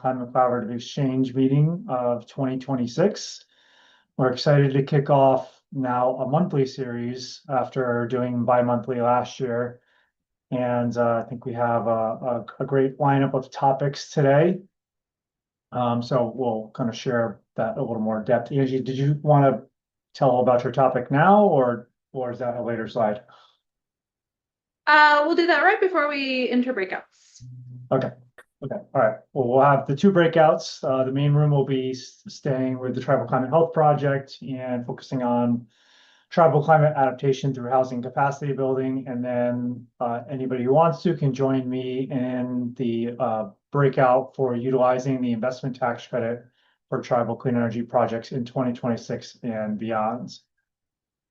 Climate Collaborative Exchange meeting of 2026. We're excited to kick off now a monthly series after doing bi-monthly last year. And I think we have a great lineup of topics today. So we'll kind of share that a little more depth. Angie, did you want to tell about your topic now, or is that a later slide? We'll do that right before we enter breakouts. Okay. Okay. All right. Well, we'll have the two breakouts. The main room will be staying with the Tribal Climate Health Project and focusing on tribal climate adaptation through housing capacity building. And then anybody who wants to can join me in the breakout for utilizing the investment tax credit for tribal clean energy projects in 2026 and beyond.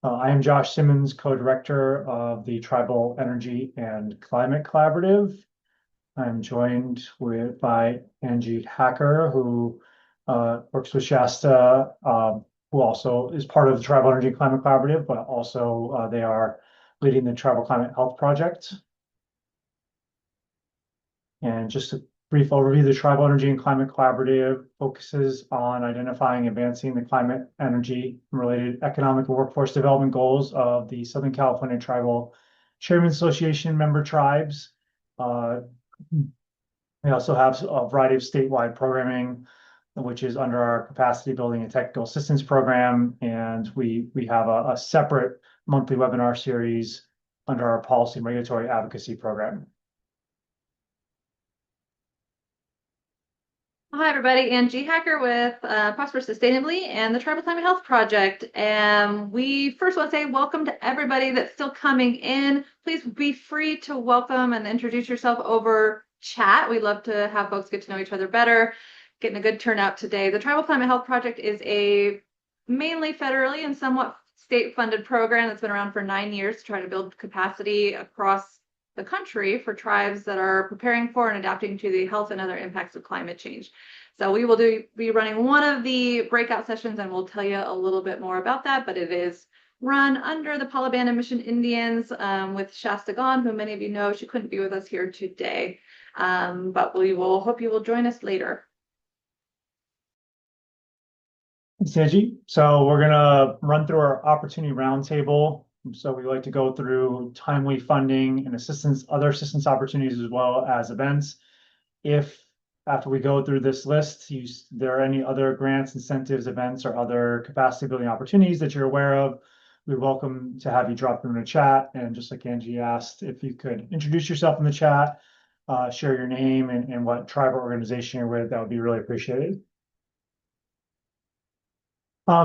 I am Josh Simmons, co-director of the Tribal Energy and Climate Collaborative. I'm joined by Angie Hacker, who works with Shasta, who also is part of the Tribal Energy and Climate Collaborative, but also they are leading the Tribal Climate Health Project. And just a brief overview, the Tribal Energy and Climate Collaborative focuses on identifying and advancing the climate, energy, and related economic and workforce development goals of the Southern California Tribal Chairman Association member tribes. We also have a variety of statewide programming, which is under our capacity building and technical assistance program. And we have a separate monthly webinar series under our policy and regulatory advocacy program. Hi, everybody. Angie Hacker with Prosper Sustainably and the Tribal Climate Health Project. And we first want to say welcome to everybody that's still coming in. Please be free to welcome and introduce yourself over chat. We love to have folks get to know each other better, getting a good turnout today. The Tribal Climate Health Project is a mainly federally and somewhat state-funded program that's been around for 9 years to try to build capacity across the country for tribes that are preparing for and adapting to the health and other impacts of climate change. So we will be running one of the breakout sessions, and we'll tell you a little bit more about that, but it is run under the Palaband Mission Indians with Shasta Gone, who many of you know. She couldn't be with us here today, but we will hope you will join us later. Thanks, Angie. So we're going to run through our opportunity roundtable. So we like to go through timely funding and assistance, other assistance opportunities, as well as events. If after we go through this list, there are any other grants, incentives, events, or other capacity building opportunities that you're aware of, we're welcome to have you drop them in the chat. And just like Angie asked, if you could introduce yourself in the chat, share your name and what tribe or organization you're with, that would be really appreciated.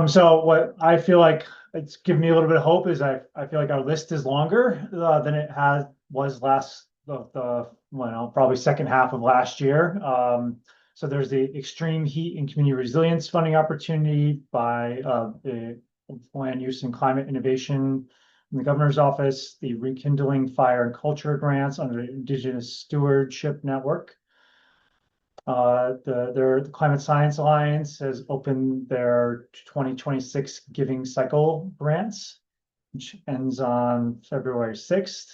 So what I feel like it's given me a little bit of hope is I feel like our list is longer than it was last probably second half of last year. So there's the Extreme Heat and Community Resilience Funding Opportunity by the Land Use and Climate Innovation in the Governor's Office, the Rekindling Fire and Culture Grants under the Indigenous Stewardship Network. The Climate Science Alliance has opened their 2026 Giving Cycle grants, which ends on February 6th.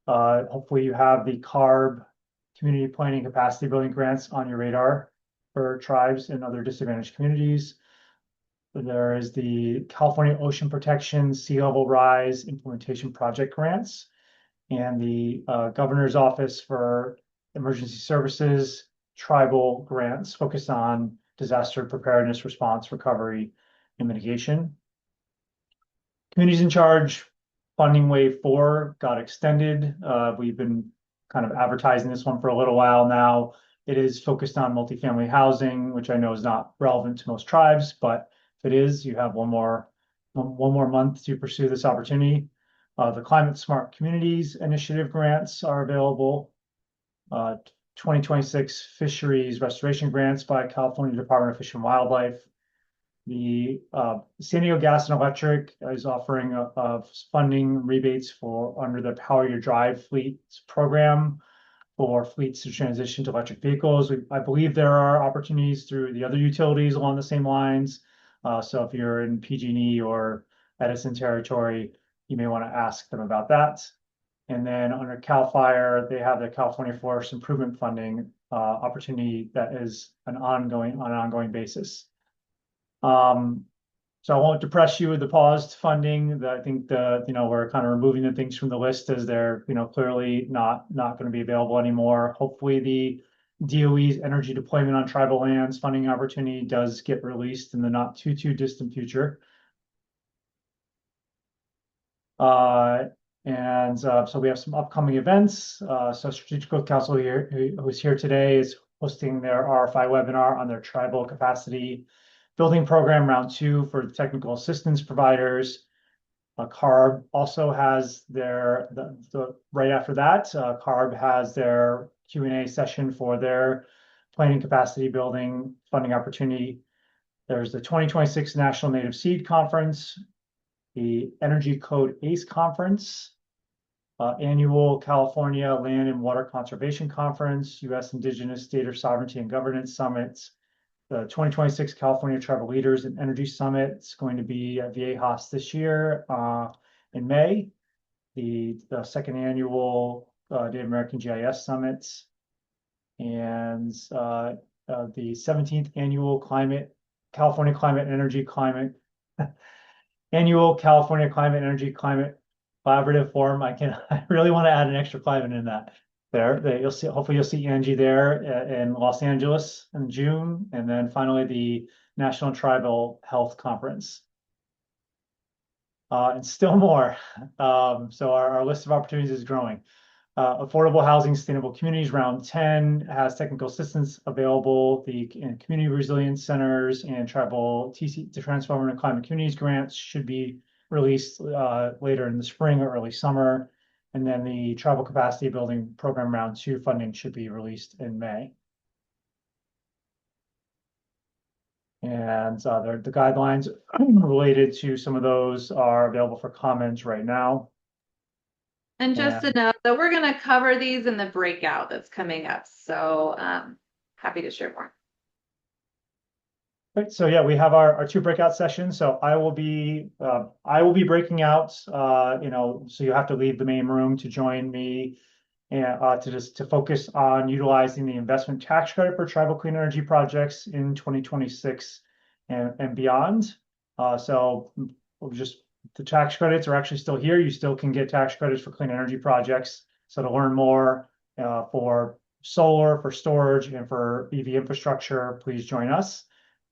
Hopefully you have the CARB Community Planning Capacity Building grants on your radar for tribes and other disadvantaged communities. There is the California Ocean Protection Sea Level Rise Implementation Project grants and the Governor's Office for Emergency Services tribal grants focused on disaster preparedness, response, recovery, and mitigation. Communities in Charge funding wave 4 got extended. We've been kind of advertising this one for a little while now. It is focused on multifamily housing, which I know is not relevant to most tribes, but if it is, you have one more month to pursue this opportunity. The Climate Smart Communities Initiative grants are available. 2026 Fisheries Restoration Grants by California Department of Fish and Wildlife. The San Diego Gas and Electric is offering funding rebates under the Power Your Drive Fleets program for fleets to transition to electric vehicles. I believe there are opportunities through the other utilities along the same lines. So if you're in PG&E or Edison territory, you may want to ask them about that. And then under CAL FIRE, they have the California Forest Improvement Funding opportunity that is on an ongoing basis. So I won't depress you with the paused funding. I think we're kind of removing the things from the list as they're, clearly not going to be available anymore. Hopefully the DOE's energy deployment on tribal lands funding opportunity does get released in the not too distant future. So we have some upcoming events. So Strategic Growth Council here, who's here today, is hosting their RFI webinar on their tribal capacity building program round 2 for technical assistance providers. CARB also has their right after that. CARB has their Q&A session for their planning capacity building funding opportunity. There's the 2026 National Native Seed Conference, the Energy Code ACE Conference, annual California Land and Water Conservation Conference, U.S. Indigenous Data Sovereignty and Governance Summits, the 2026 California Tribal Leaders and Energy Summit. It's going to be at Viejas this year in May. The second annual Native American GIS Summits, and the 17th annual California Climate Energy Climate Annual California Climate Energy Climate Collaborative Forum. I really want to add an extra climate in that. You'll see. Hopefully, you'll see Angie there in Los Angeles in June, and then finally the National Tribal Health Conference, and still more. So our list of opportunities is growing. Affordable Housing, Sustainable Communities Round 10 has technical assistance available. The Community Resilience Centers and Tribal TC to Transform and Climate Communities grants should be released later in the spring or early summer. And then the Tribal Capacity Building Program Round 2 funding should be released in May. And the guidelines related to some of those are available for comments right now. And just to note that we're going to cover these in the breakout that's coming up. So happy to share more. Right, so yeah, we have our 2 breakout sessions. So I will be breaking out. So you have to leave the main room to join me, and to focus on utilizing the investment tax credit for tribal clean energy projects in 2026 and beyond. So we'll just. The tax credits are actually still here. You still can get tax credits for clean energy projects. So to learn more for solar, for storage, and for EV infrastructure, please join us.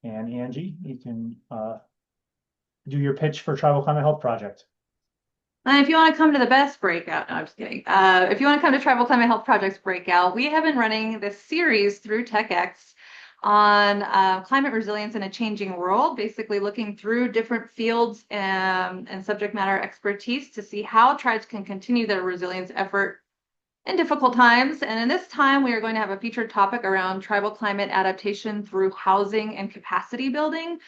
And Angie, you can do your pitch for Tribal Climate Health Project. And if you want to come to the best breakout, no, I'm just kidding. If you want to come to Tribal Climate Health Projects breakout, we have been running this series through TECC-X on climate resilience in a changing world, basically looking through different fields and subject matter expertise to see how tribes can continue their resilience effort in difficult times. And in this time, we are going to have a featured topic around tribal climate adaptation through housing and capacity building.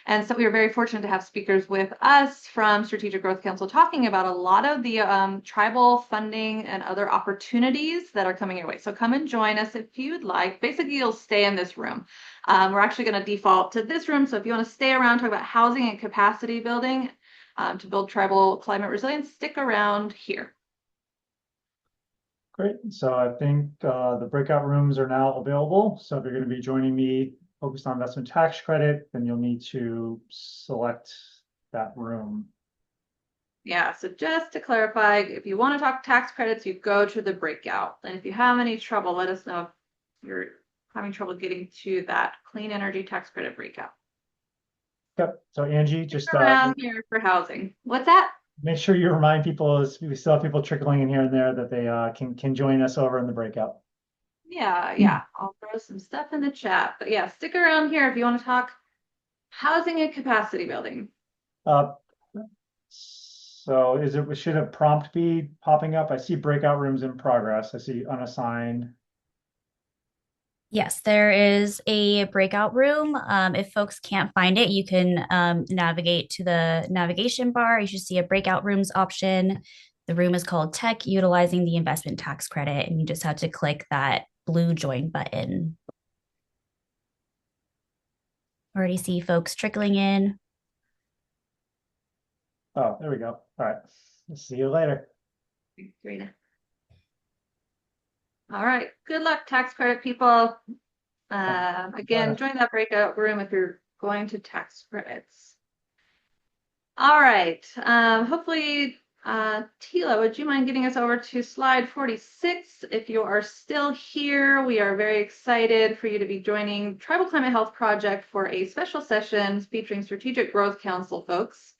And so we are very fortunate to have speakers with us from Strategic Growth Council talking about a lot of the tribal funding and other opportunities that are coming your way. So come and join us if you'd like. Basically, you'll stay in this room. We're actually going to default to this room. So if you want to stay around, talk about housing and capacity building to build tribal climate resilience, stick around here. Great. So I think the breakout rooms are now available. So if you're going to be joining me focused on investment tax credit, then you'll need to select that room. Yeah, so just to clarify, if you want to talk tax credits, you go to the breakout. And if you have any trouble, let us know if you're having trouble getting to that clean energy tax credit breakout. Yep. So Angie, just around here for housing. What's that? Make sure you remind people, as we still have people trickling in here and there, that they can join us over in the breakout. Yeah. I'll throw some stuff in the chat. But yeah, stick around here if you want to talk housing and capacity building. So should a prompt be popping up? I see breakout rooms in progress. I see unassigned. Yes, there is a breakout room. If folks can't find it, you can navigate to the navigation bar. You should see a breakout rooms option. The room is called Tech Utilizing the Investment Tax Credit, and you just have to click that blue join button. Already see folks trickling in. Oh, there we go. All right. See you later. Thanks, Rita. All right. Good luck, tax credit people. Again, join that breakout room if you're going to tax credits. All right. Hopefully, Tila, would you mind getting us over to slide 46? If you are still here, we are very excited for you to be joining Tribal Climate Health Project for a special session featuring Strategic Growth Council folks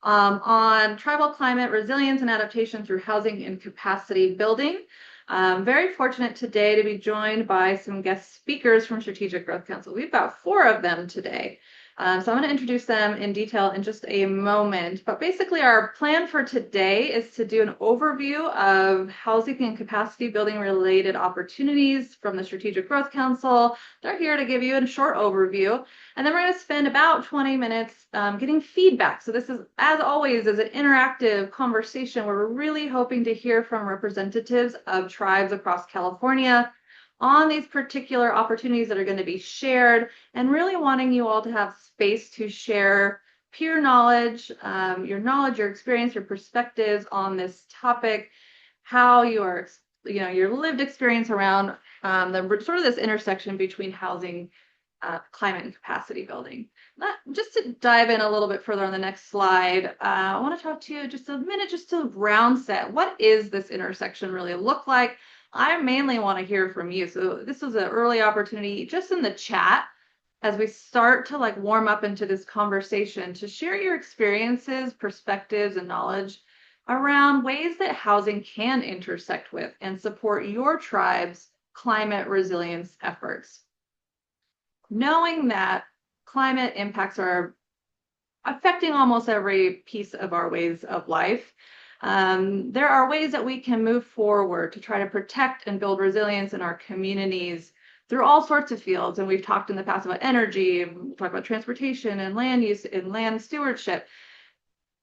on tribal climate resilience and adaptation through housing and capacity building. Very fortunate today to be joined by some guest speakers from Strategic Growth Council. We've got 4 of them today. So I'm going to introduce them in detail in just a moment. But basically, our plan for today is to do an overview of housing and capacity building related opportunities from the Strategic Growth Council. They're here to give you a short overview. And then we're going to spend about 20 minutes getting feedback. So this is, as always, is an interactive conversation where we're really hoping to hear from representatives of tribes across California on these particular opportunities that are going to be shared, and really wanting you all to have space to share peer knowledge, your experience, your perspectives on this topic, how your lived experience around the sort of this intersection between housing, climate, and capacity building. Just to dive in a little bit further on the next slide, I want to talk to you just a minute, just to round set. What is this intersection really look like? I mainly want to hear from you. So this was an early opportunity just in the chat as we start to warm up into this conversation to share your experiences, perspectives, and knowledge around ways that housing can intersect with and support your tribe's climate resilience efforts. Knowing that climate impacts are affecting almost every piece of our ways of life, there are ways that we can move forward to try to protect and build resilience in our communities through all sorts of fields. And we've talked in the past about energy, we've talked about transportation and land use and land stewardship.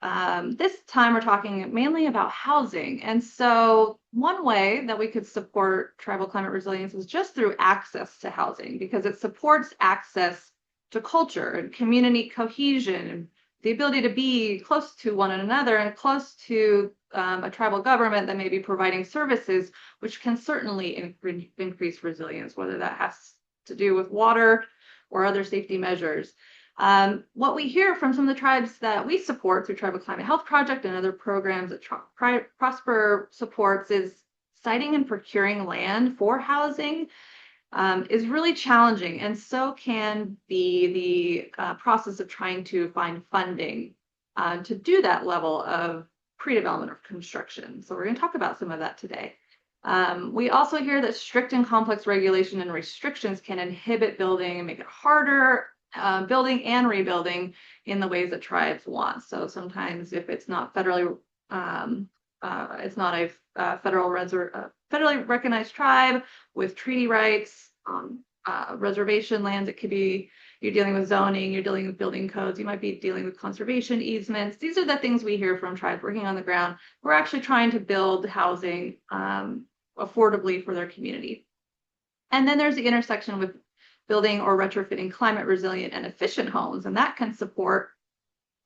This time we're talking mainly about housing. And so one way that we could support tribal climate resilience is just through access to housing, because it supports access to culture and community cohesion, and the ability to be close to one another and close to a tribal government that may be providing services, which can certainly increase resilience, whether that has to do with water or other safety measures. What we hear from some of the tribes that we support through Tribal Climate Health Project and other programs that Prosper supports is siting and procuring land for housing is really challenging, and so can be the process of trying to find funding to do that level of pre-development or construction. So we're going to talk about some of that today. We also hear that strict and complex regulation and restrictions can inhibit building and make it harder building and rebuilding in the ways that tribes want. So sometimes if it's not federally, it's not a federally recognized tribe with treaty rights, reservation lands, it could be you're dealing with zoning, you're dealing with building codes, you might be dealing with conservation easements. These are the things we hear from tribes working on the ground. We're actually trying to build housing affordably for their community. And then there's the intersection with building or retrofitting climate resilient and efficient homes, and that can support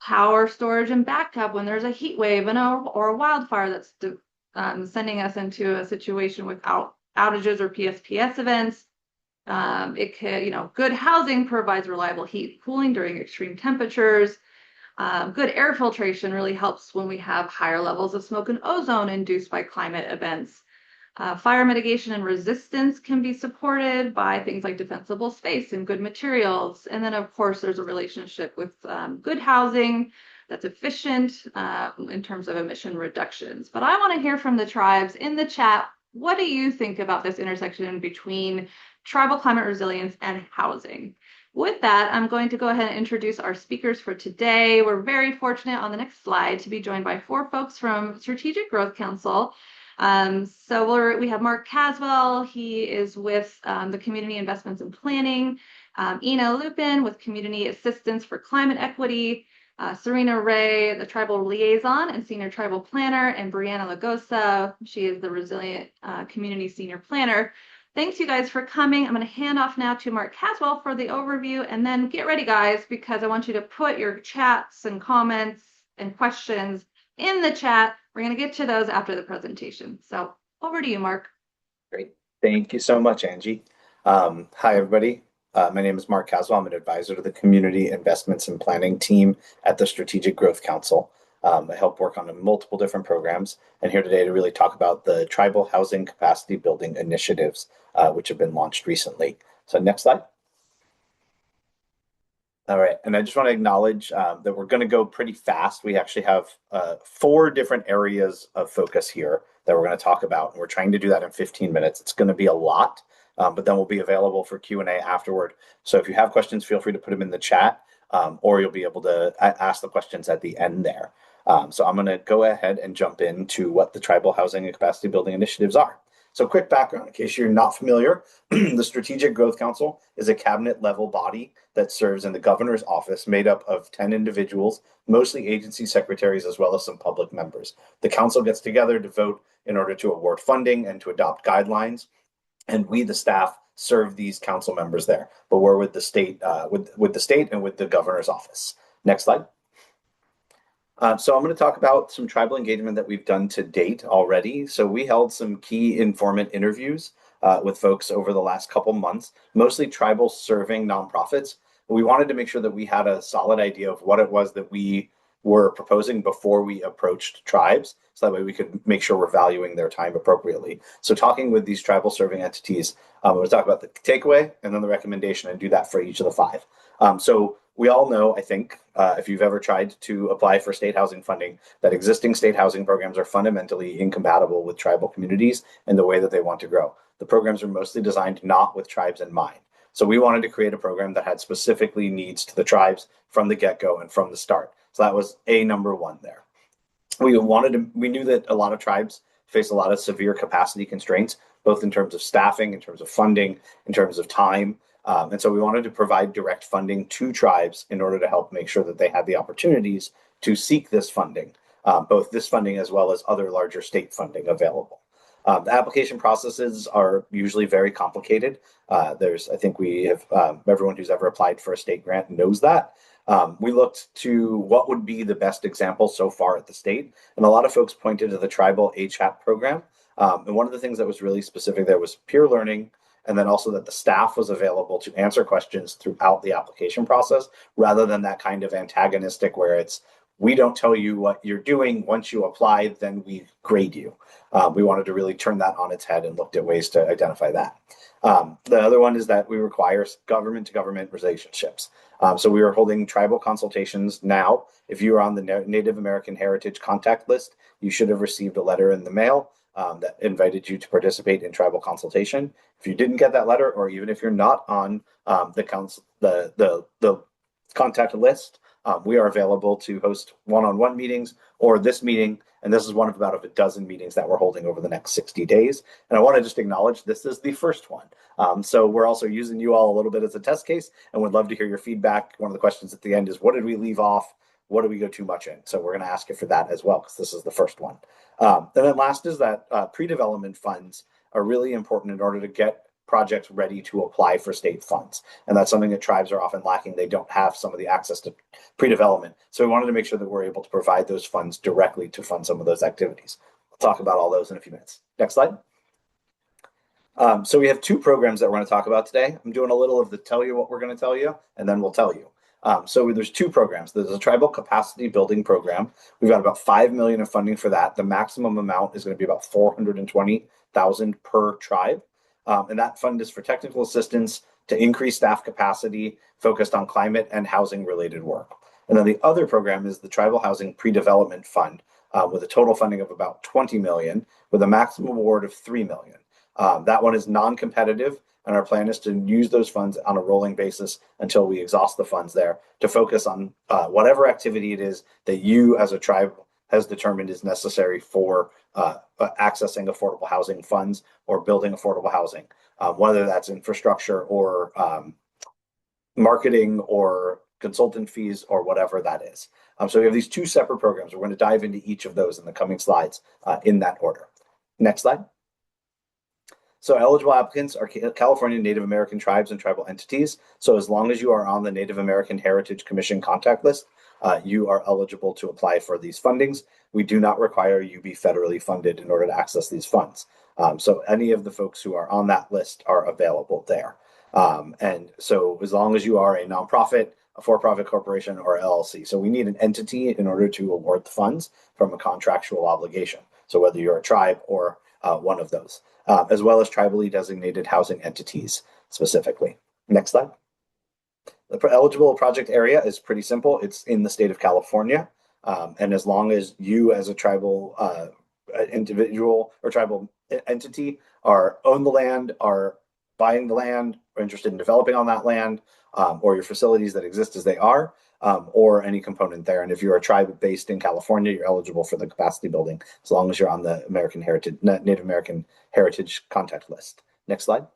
power storage and backup when there's a heat wave or a wildfire that's sending us into a situation without outages or PSPS events. It could, good housing provides reliable heat and cooling during extreme temperatures. Good air filtration really helps when we have higher levels of smoke and ozone induced by climate events. Fire mitigation and resistance can be supported by things like defensible space and good materials. And then, of course, there's a relationship with good housing that's efficient in terms of emission reductions. But I want to hear from the tribes in the chat. What do you think about this intersection between tribal climate resilience and housing? With that, I'm going to go ahead and introduce our speakers for today. We're very fortunate on the next slide to be joined by 4 folks from Strategic Growth Council. So we have Mark Caswell. He is with the Community Investments and Planning. Ina Lupin with Community Assistance for Climate Equity. Serena Ray, the Tribal Liaison and Senior Tribal Planner, and Brianna Lagosa. She is the Resilient Community Senior Planner. Thanks, you guys, for coming. I'm going to hand off now to Mark Caswell for the overview, and then get ready, guys, because I want you to put your chats and comments and questions in the chat. We're going to get to those after the presentation. So over to you, Mark. Great. Thank you so much, Angie. Hi, everybody. My name is Mark Caswell. I'm an advisor to the Community Investments and Planning team at the Strategic Growth Council. I help work on multiple different programs and here today to really talk about the tribal housing capacity building initiatives, which have been launched recently. So next slide. All right, and I just want to acknowledge that we're going to go pretty fast. We actually have 4 different areas of focus here that we're going to talk about, and we're trying to do that in 15 minutes. It's going to be a lot, but then we'll be available for Q&A afterward. So if you have questions, feel free to put them in the chat, or you'll be able to ask the questions at the end there. So I'm going to go ahead and jump into what the tribal housing and capacity building initiatives are. So quick background, in case you're not familiar, the Strategic Growth Council is a cabinet level body that serves in the governor's office made up of 10 individuals, mostly agency secretaries, as well as some public members. The council gets together to vote in order to award funding and to adopt guidelines. And we, the staff, serve these council members there, but we're with the state, with the state and with the governor's office. Next slide. So I'm going to talk about some tribal engagement that we've done to date already. So we held some key informant interviews with folks over the last couple months, mostly tribal serving nonprofits. We wanted to make sure that we had a solid idea of what it was that we were proposing before we approached tribes, so that way we could make sure we're valuing their time appropriately. So talking with these tribal serving entities, we'll talk about the takeaway and then the recommendation and do that for each of the 5. So we all know, I think, if you've ever tried to apply for state housing funding, that existing state housing programs are fundamentally incompatible with tribal communities and the way that they want to grow. The programs are mostly designed not with tribes in mind. So we wanted to create a program that had specifically needs to the tribes from the get-go and from the start. So that was number 1 there. We knew that a lot of tribes face a lot of severe capacity constraints, both in terms of staffing, in terms of funding, in terms of time. And so we wanted to provide direct funding to tribes in order to help make sure that they had the opportunities to seek this funding, both this funding as well as other larger state funding available. The application processes are usually very complicated. I think we have, everyone who's ever applied for a state grant knows that. We looked to what would be the best example so far at the state, and a lot of folks pointed to the tribal HAP program. And one of the things that was really specific there was peer learning, and then also that the staff was available to answer questions throughout the application process, rather than that kind of antagonistic where it's, we don't tell you what you're doing. Once you apply, then we grade you. We wanted to really turn that on its head and looked at ways to identify that. The other one is that we require government-to-government relationships. So we are holding tribal consultations now. If you are on the Native American Heritage Contact List, you should have received a letter in the mail that invited you to participate in tribal consultation. If you didn't get that letter, or even if you're not on the contact list, we are available to host one-on-one meetings or this meeting. And this is one of about a dozen meetings that we're holding over the next 60 days. And I want to just acknowledge this is the first one. So we're also using you all a little bit as a test case and would love to hear your feedback. One of the questions at the end is, what did we leave off? What did we go too much in? So we're going to ask you for that as well, because this is the first one. And then last is that pre-development funds are really important in order to get projects ready to apply for state funds. And that's something that tribes are often lacking. They don't have some of the access to pre-development. So we wanted to make sure that we're able to provide those funds directly to fund some of those activities. We'll talk about all those in a few minutes. Next slide. So we have 2 programs that we're going to talk about today. I'm doing a little of the tell you what we're going to tell you, and then we'll tell you. So there's 2 programs. There's a tribal capacity building program. We've got about $5 million in funding for that. The maximum amount is going to be about $420,000 per tribe. And that fund is for technical assistance to increase staff capacity focused on climate and housing related work. And then the other program is the Tribal Housing Pre-Development Fund with a total funding of about $20 million with a maximum award of $3 million. That one is non-competitive, and our plan is to use those funds on a rolling basis until we exhaust the funds there to focus on whatever activity it is that you as a tribe has determined is necessary for accessing affordable housing funds or building affordable housing, whether that's infrastructure or marketing or consultant fees or whatever that is. So we have these 2 separate programs. We're going to dive into each of those in the coming slides in that order. Next slide. So eligible applicants are California Native American tribes and tribal entities. So as long as you are on the Native American Heritage Commission contact list, you are eligible to apply for these fundings. We do not require you be federally funded in order to access these funds. So any of the folks who are on that list are available there. And so as long as you are a nonprofit, a for-profit corporation, or LLC. So we need an entity in order to award the funds from a contractual obligation. So whether you're a tribe or one of those, as well as tribally designated housing entities specifically. Next slide. The eligible project area is pretty simple. It's in the state of California. And as long as you as a tribal individual or tribal entity own the land, are buying the land, or interested in developing on that land, or your facilities that exist as they are, or any component there. And if you're a tribe based in California, you're eligible for the capacity building as long as you're on the Native American Heritage contact list. Next slide.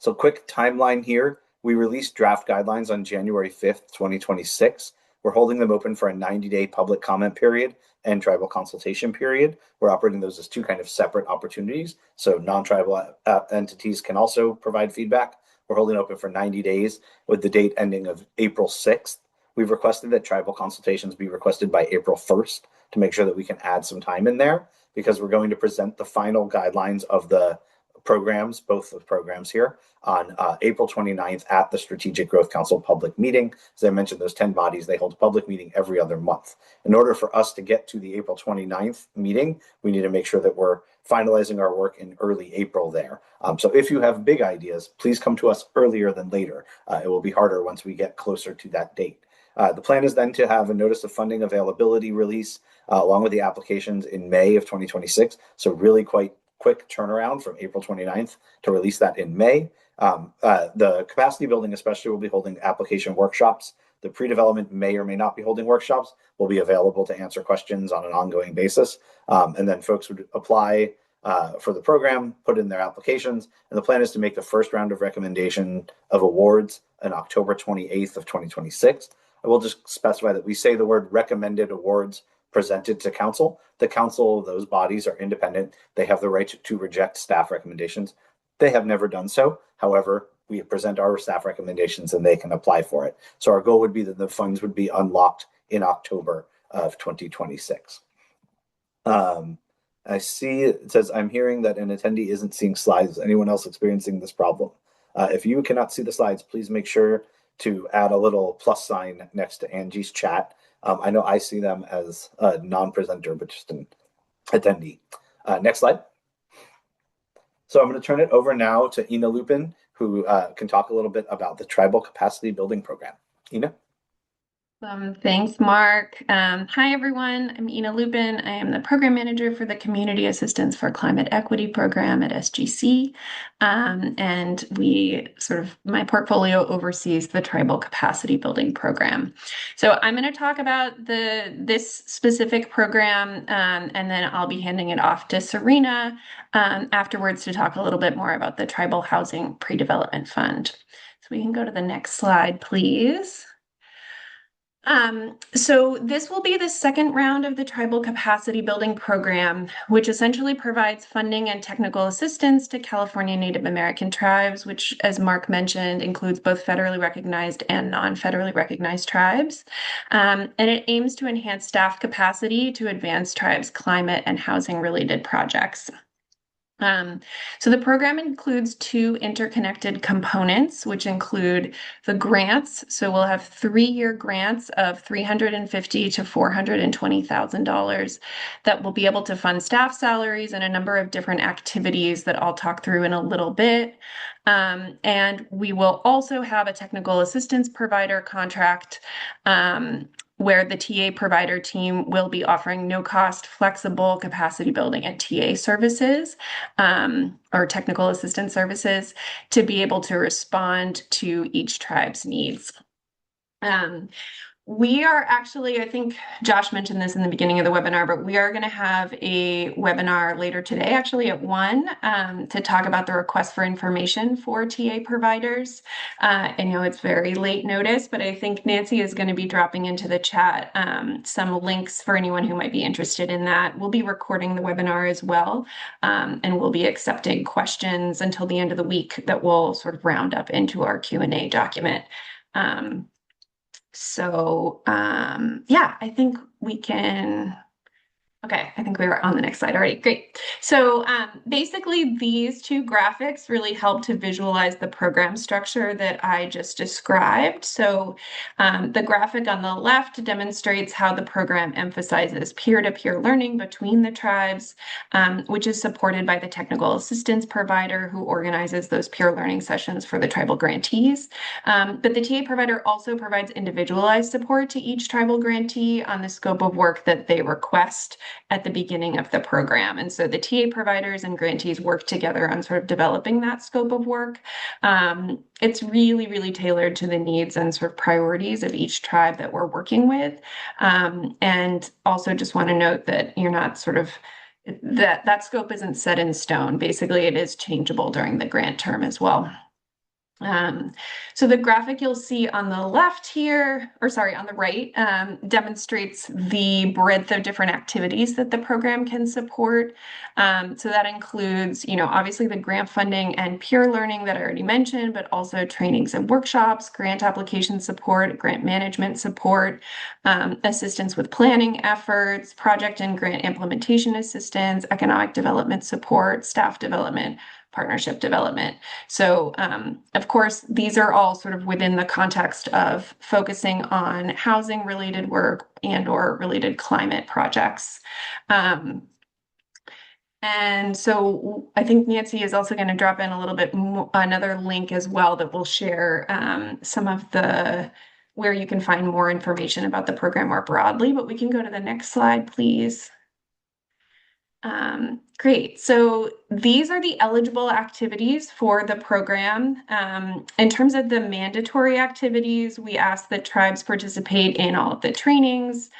So quick timeline here. We released draft guidelines on January 5th, 2026. We're holding them open for a 90-day public comment period and tribal consultation period. We're operating those as two kind of separate opportunities. So non-tribal entities can also provide feedback. We're holding open for 90 days with the date ending of April 6th. We've requested that tribal consultations be requested by April 1st to make sure that we can add some time in there, because we're going to present the final guidelines of the programs, both of the programs here, on April 29th at the Strategic Growth Council public meeting. As I mentioned, those 10 bodies, they hold a public meeting every other month. In order for us to get to the April 29th meeting, we need to make sure that we're finalizing our work in early April there. So if you have big ideas, please come to us earlier than later. It will be harder once we get closer to that date. The plan is then to have a notice of funding availability release along with the applications in May of 2026. So really quite quick turnaround from April 29th to release that in May. The capacity building especially will be holding application workshops. The pre-development may or may not be holding workshops, will be available to answer questions on an ongoing basis. And then folks would apply for the program, put in their applications, and the plan is to make the first round of recommendation of awards on October 28th of 2026. I will just specify that we say the word recommended awards presented to council. The council of those bodies are independent. They have the right to reject staff recommendations. They have never done so. However, we present our staff recommendations and they can apply for it. So our goal would be that the funds would be unlocked in October of 2026. I see it says, I'm hearing that an attendee isn't seeing slides. Is anyone else experiencing this problem? If you cannot see the slides, please make sure to add a little plus sign next to Angie's chat. I know I see them as a non-presenter, but just an attendee. Next slide. So I'm going to turn it over now to Ina Lupin, who can talk a little bit about the Tribal Capacity Building Program. Ina? Thanks, Mark. Hi, everyone. I'm Ina Lupin. I am the program manager for the Community Assistance for Climate Equity program at SGC. And my portfolio oversees the Tribal Capacity Building Program. So I'm going to talk about this specific program, and then I'll be handing it off to Serena afterwards to talk a little bit more about the Tribal Housing Pre-Development Fund. So we can go to the next slide, please. So this will be the second round of the Tribal Capacity Building Program, which essentially provides funding and technical assistance to California Native American tribes, which, as Mark mentioned, includes both federally recognized and non-federally recognized tribes. And it aims to enhance staff capacity to advance tribes' climate and housing-related projects. So the program includes two interconnected components, which include the grants. So we'll have 3-year grants of $350,000 to $420,000 that will be able to fund staff salaries and a number of different activities that I'll talk through in a little bit. And we will also have a technical assistance provider contract where the TA provider team will be offering no-cost, flexible capacity building and TA services or technical assistance services to be able to respond to each tribe's needs. we are actually, I think Josh mentioned this in the beginning of the webinar, but we are going to have a webinar later today, actually at 1, to talk about the request for information for TA providers. I know it's very late notice, but I think Nancy is going to be dropping into the chat some links for anyone who might be interested in that. We'll be recording the webinar as well, and we'll be accepting questions until the end of the week that we'll sort of round up into our Q&A document. Yeah, I think we can. Okay, I think we were on the next slide already. Great. So basically, these 2 graphics really help to visualize the program structure that I just described. So the graphic on the left demonstrates how the program emphasizes peer-to-peer learning between the tribes, which is supported by the technical assistance provider who organizes those peer learning sessions for the tribal grantees. But the TA provider also provides individualized support to each tribal grantee on the scope of work that they request at the beginning of the program. And so the TA providers and grantees work together on sort of developing that scope of work. It's really, really tailored to the needs and sort of priorities of each tribe that we're working with. And also just want to note that you're not sort of, that scope isn't set in stone. Basically, it is changeable during the grant term as well. So the graphic you'll see on the left here, or sorry, on the right, demonstrates the breadth of different activities that the program can support. So that includes, obviously the grant funding and peer learning that I already mentioned, but also trainings and workshops, grant application support, grant management support, assistance with planning efforts, project and grant implementation assistance, economic development support, staff development, partnership development. So, of course, these are all sort of within the context of focusing on housing related work and or related climate projects. And so I think Nancy is also going to drop in a little bit more, another link as well that will share some of where you can find more information about the program more broadly, but we can go to the next slide, please. Great. So these are the eligible activities for the program. In terms of the mandatory activities, we ask that tribes participate in all of the trainings,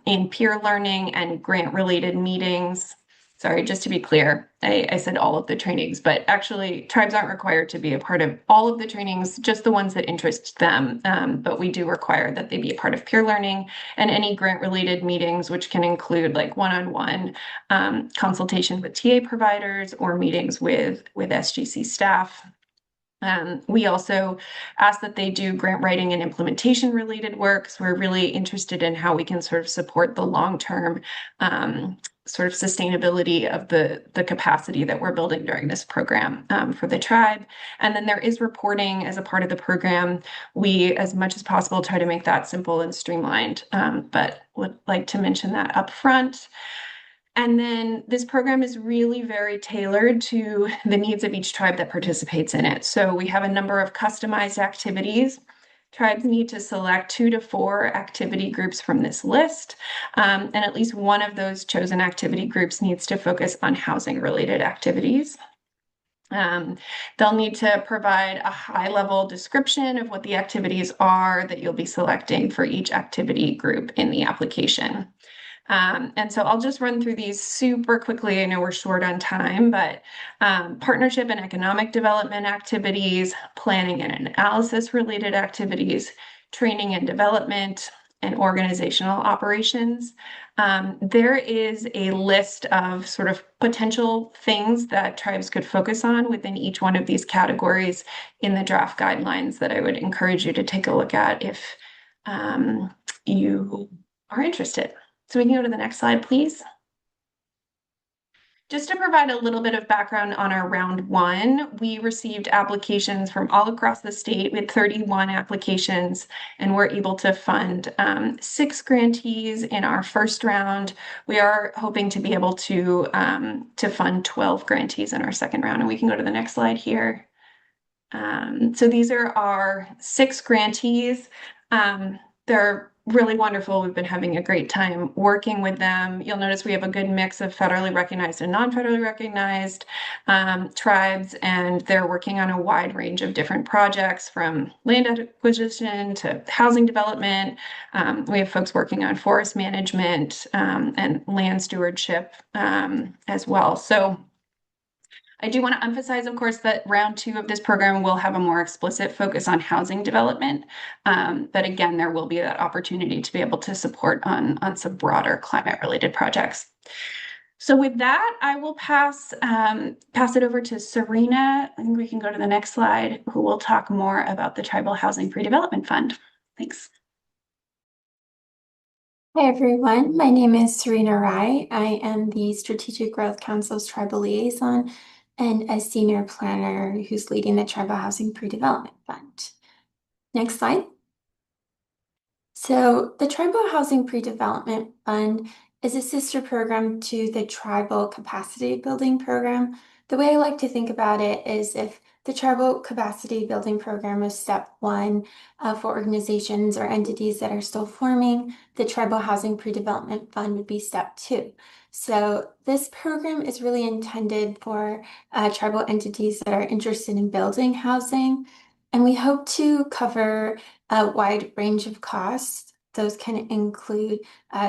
in peer learning and grant-related meetings. Sorry, just to be clear, I said all of the trainings, but actually tribes aren't required to be a part of all of the trainings, just the ones that interest them. But we do require that they be a part of peer learning and any grant-related meetings, which can include like one-on-one consultation with TA providers or meetings with SGC staff. We also ask that they do grant writing and implementation related work. So we're really interested in how we can sort of support the long-term sort of sustainability of the capacity that we're building during this program for the tribe. And then there is reporting as a part of the program. We, as much as possible, try to make that simple and streamlined, but would like to mention that up front. And then this program is really very tailored to the needs of each tribe that participates in it. So we have a number of customized activities. Tribes need to select 2 to 4 activity groups from this list, and at least one of those chosen activity groups needs to focus on housing-related activities. They'll need to provide a high-level description of what the activities are that you'll be selecting for each activity group in the application. And so I'll just run through these super quickly. I know we're short on time, but partnership and economic development activities, planning and analysis related activities, training and development, and organizational operations. There is a list of sort of potential things that tribes could focus on within each one of these categories in the draft guidelines that I would encourage you to take a look at if you are interested. So we can go to the next slide, please. Just to provide a little bit of background on our round 1, we received applications from all across the state. We had 31 applications, and we're able to fund 6 grantees in our first round. We are hoping to be able to fund 12 grantees in our second round, and we can go to the next slide here. So these are our 6 grantees. They're really wonderful. We've been having a great time working with them. You'll notice we have a good mix of federally recognized and non-federally recognized tribes, and they're working on a wide range of different projects from land acquisition to housing development. We have folks working on forest management and land stewardship as well. So I do want to emphasize, of course, that round 2 of this program will have a more explicit focus on housing development. But again, there will be that opportunity to be able to support on some broader climate-related projects. So with that, I will pass it over to Serena. I think we can go to the next slide, who will talk more about the Tribal Housing Pre-Development Fund. Thanks. Hi everyone, my name is Serena Rai. I am the Strategic Growth Council's Tribal Liaison and a senior planner who's leading the Tribal Housing Pre-Development Fund. Next slide. So the Tribal Housing Pre-Development Fund is a sister program to the Tribal Capacity Building Program. The way I like to think about it is if the Tribal Capacity Building Program is step 1 for organizations or entities that are still forming, the Tribal Housing Pre-Development Fund would be step 2. So this program is really intended for tribal entities that are interested in building housing, and we hope to cover a wide range of costs. Those can include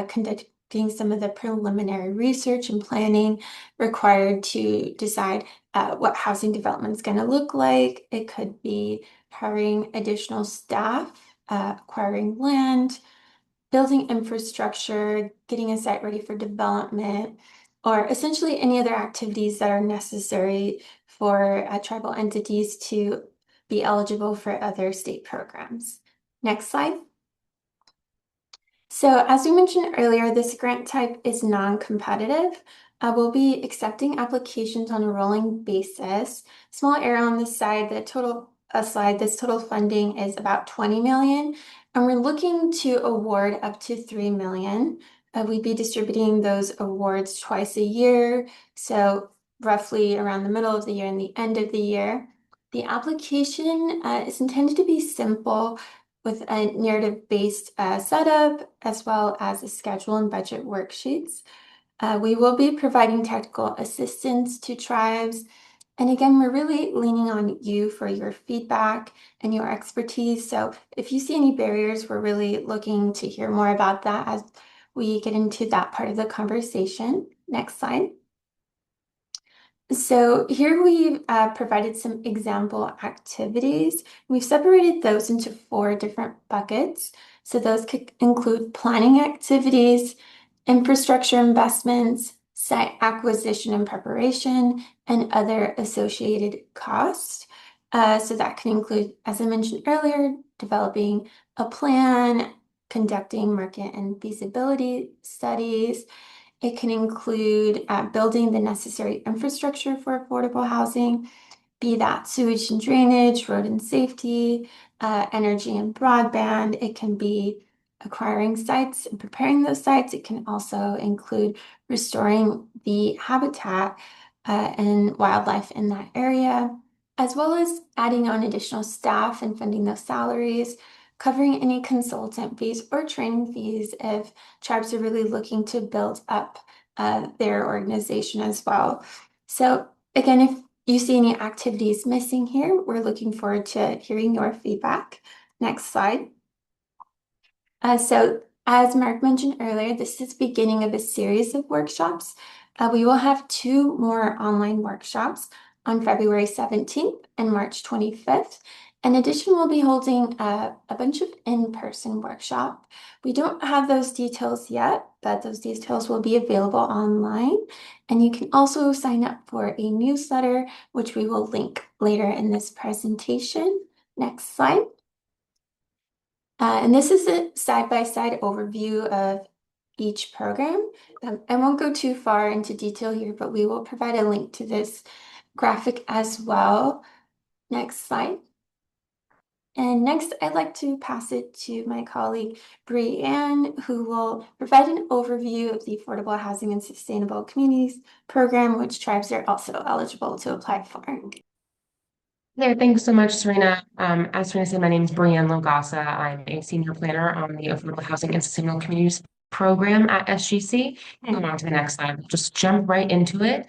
conducting some of the preliminary research and planning required to decide what housing development is going to look like. It could be hiring additional staff, acquiring land, building infrastructure, getting a site ready for development, or essentially any other activities that are necessary for tribal entities to be eligible for other state programs. Next slide. So as we mentioned earlier, this grant type is non-competitive. We'll be accepting applications on a rolling basis. Small arrow on this side, this total funding is about 20 million, and we're looking to award up to 3 million. We'd be distributing those awards twice a year, so roughly around the middle of the year and the end of the year. The application is intended to be simple with a narrative-based setup, as well as a schedule and budget worksheets. We will be providing technical assistance to tribes. And again, we're really leaning on you for your feedback and your expertise. So if you see any barriers, we're really looking to hear more about that as we get into that part of the conversation. Next slide. So here we've provided some example activities. We've separated those into 4 different buckets. So those could include planning activities, infrastructure investments, site acquisition and preparation, and other associated costs. So that can include, as I mentioned earlier, developing a plan, conducting market and feasibility studies. It can include building the necessary infrastructure for affordable housing, be that sewage and drainage, road and safety, energy and broadband. It can be acquiring sites and preparing those sites. It can also include restoring the habitat and wildlife in that area, as well as adding on additional staff and funding those salaries, covering any consultant fees or training fees if tribes are really looking to build up their organization as well. So again, if you see any activities missing here, we're looking forward to hearing your feedback. Next slide. So as Mark mentioned earlier, this is the beginning of a series of workshops. We will have 2 more online workshops on February 17th and March 25th. In addition, we'll be holding a bunch of in-person workshops. We don't have those details yet, but those details will be available online. And you can also sign up for a newsletter, which we will link later in this presentation. Next slide. And this is a side-by-side overview of each program. I won't go too far into detail here, but we will provide a link to this graphic as well. Next slide. And next, I'd like to pass it to my colleague, Brianne, who will provide an overview of the Affordable Housing and Sustainable Communities program, which tribes are also eligible to apply for. There, thanks so much, Serena. As Serena said, my name is Brianne Logasa. I'm a senior planner on the Affordable Housing and Sustainable Communities program at SGC. And go on to the next slide. We'll just jump right into it.